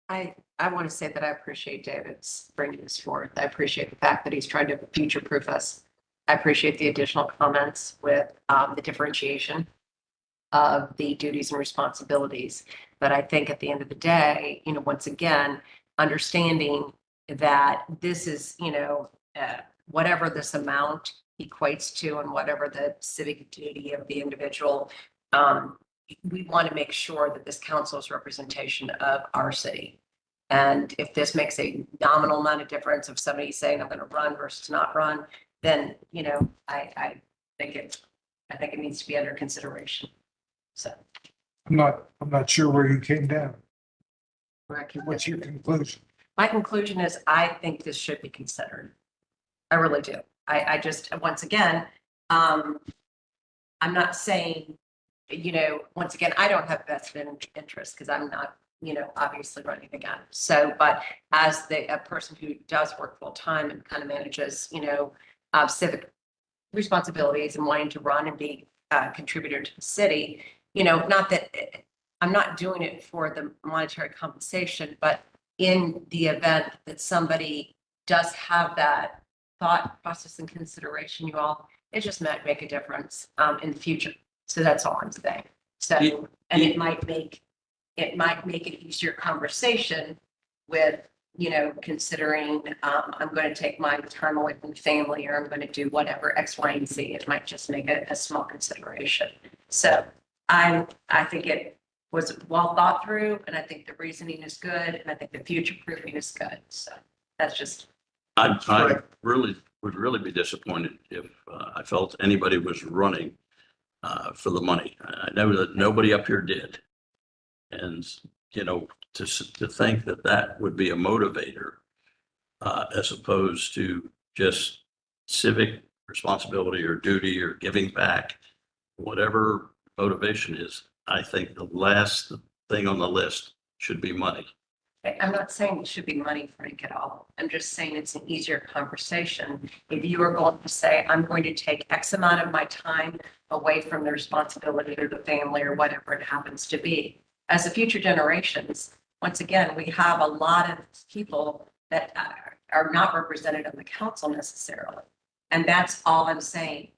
I want to say that I appreciate David's bringing this forth. I appreciate the fact that he's trying to future-proof us. I appreciate the additional comments with the differentiation of the duties and responsibilities. But I think at the end of the day, once again, understanding that this is, whatever this amount equates to and whatever the civic duty of the individual, we want to make sure that this council's representation of our city. And if this makes a nominal amount of difference of somebody saying I'm going to run versus not run, then, I think it needs to be under consideration. So. I'm not sure where you came down. What's your conclusion? My conclusion is I think this should be considered. I really do. I just, once again, I'm not saying, once again, I don't have vested interest because I'm not, obviously running again. So, but as a person who does work full time and kind of manages, civic responsibilities and wanting to run and be a contributor to the city, not that I'm not doing it for the monetary compensation, but in the event that somebody does have that thought process and consideration, you all, it just might make a difference in the future. So that's all I'm saying. So, and it might make an easier conversation with, considering I'm going to take my time away from the family or I'm going to do whatever X, Y, and Z. It might just make a small consideration. So I think it was well thought through, and I think the reasoning is good, and I think the future proofing is good. So that's just. I really would really be disappointed if I felt anybody was running for the money. I know that nobody up here did. And, to think that that would be a motivator as opposed to just civic responsibility or duty or giving back, whatever motivation is, I think the last thing on the list should be money. I'm not saying it should be money, Frank, at all. I'm just saying it's an easier conversation. If you are going to say, I'm going to take X amount of my time away from the responsibility of the family or whatever it happens to be. As the future generations, once again, we have a lot of people that are not represented on the council necessarily. And that's all I'm saying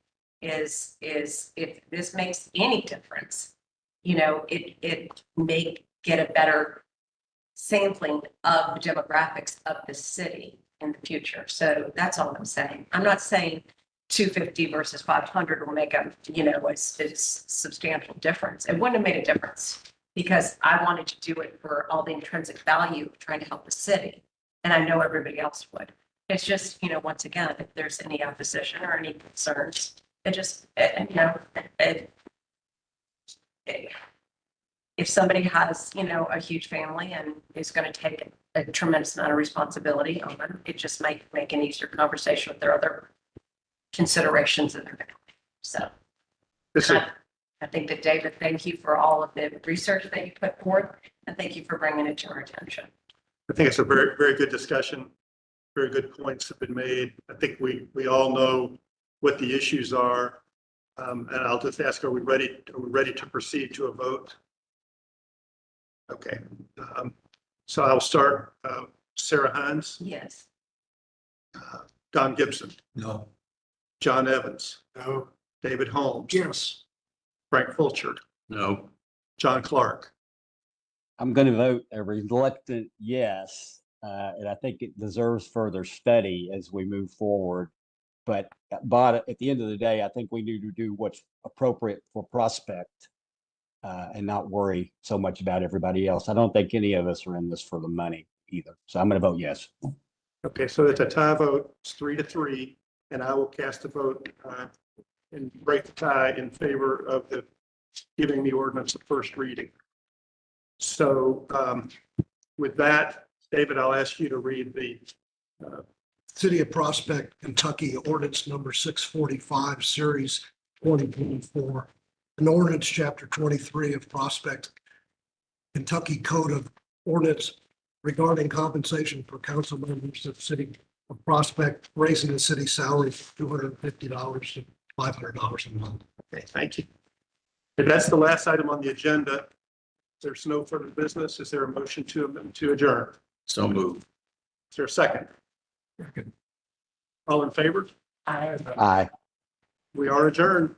is if this makes any difference, it may get a better sampling of the demographics of the city in the future. So that's all I'm saying. I'm not saying 250 versus 500 will make a substantial difference. It wouldn't have made a difference because I wanted to do it for all the intrinsic value of trying to help the city. And I know everybody else would. It's just, once again, if there's any opposition or any concerns, if somebody has, a huge family and is going to take a tremendous amount of responsibility on them, it just might make an easier conversation with their other considerations in their family. So I think that, David, thank you for all of the research that you put forth, and thank you for bringing it to our attention. I think it's a very, very good discussion. Very good points have been made. I think we all know what the issues are. And I'll just ask, are we ready to proceed to a vote? Okay. So I'll start. Sarah Hines. Yes. Don Gibson. No. John Evans. No. David Holmes. Yes. Frank Fulcher. No. John Clark. I'm going to vote a reluctant yes, and I think it deserves further study as we move forward. But at the end of the day, I think we need to do what's appropriate for Prospect and not worry so much about everybody else. I don't think any of us are in this for the money either. So I'm going to vote yes. Okay, so it's a tie vote, it's 3-3, and I will cast a vote and break the tie in favor of the giving the ordinance a first reading. So with that, David, I'll ask you to read the City of Prospect, Kentucky ordinance number 645, series 2024. An ordinance chapter 23 of Prospect, Kentucky Code of Ordinance regarding compensation for council members of the city of Prospect, raising the city salary from $250 to $500 a month. Okay, thank you. If that's the last item on the agenda, there's no further business. Is there a motion to adjourn? So moved. Is there a second? All in favor? Aye. We are adjourned.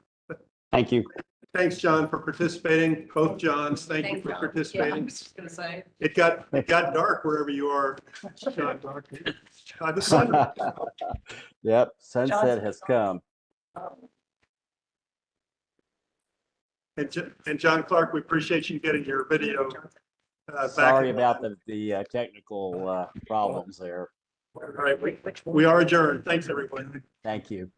Thank you. Thanks, John, for participating. Both Johns, thank you Thank for you. Yeah, I participating. was just gonna say. It got dark wherever you are. John. The sun. Yep, sunset has come. And John Clark, we appreciate you getting your video. Back Sorry in about line. the technical problems there. All right, we are adjourned. Thanks, everyone. Thank you.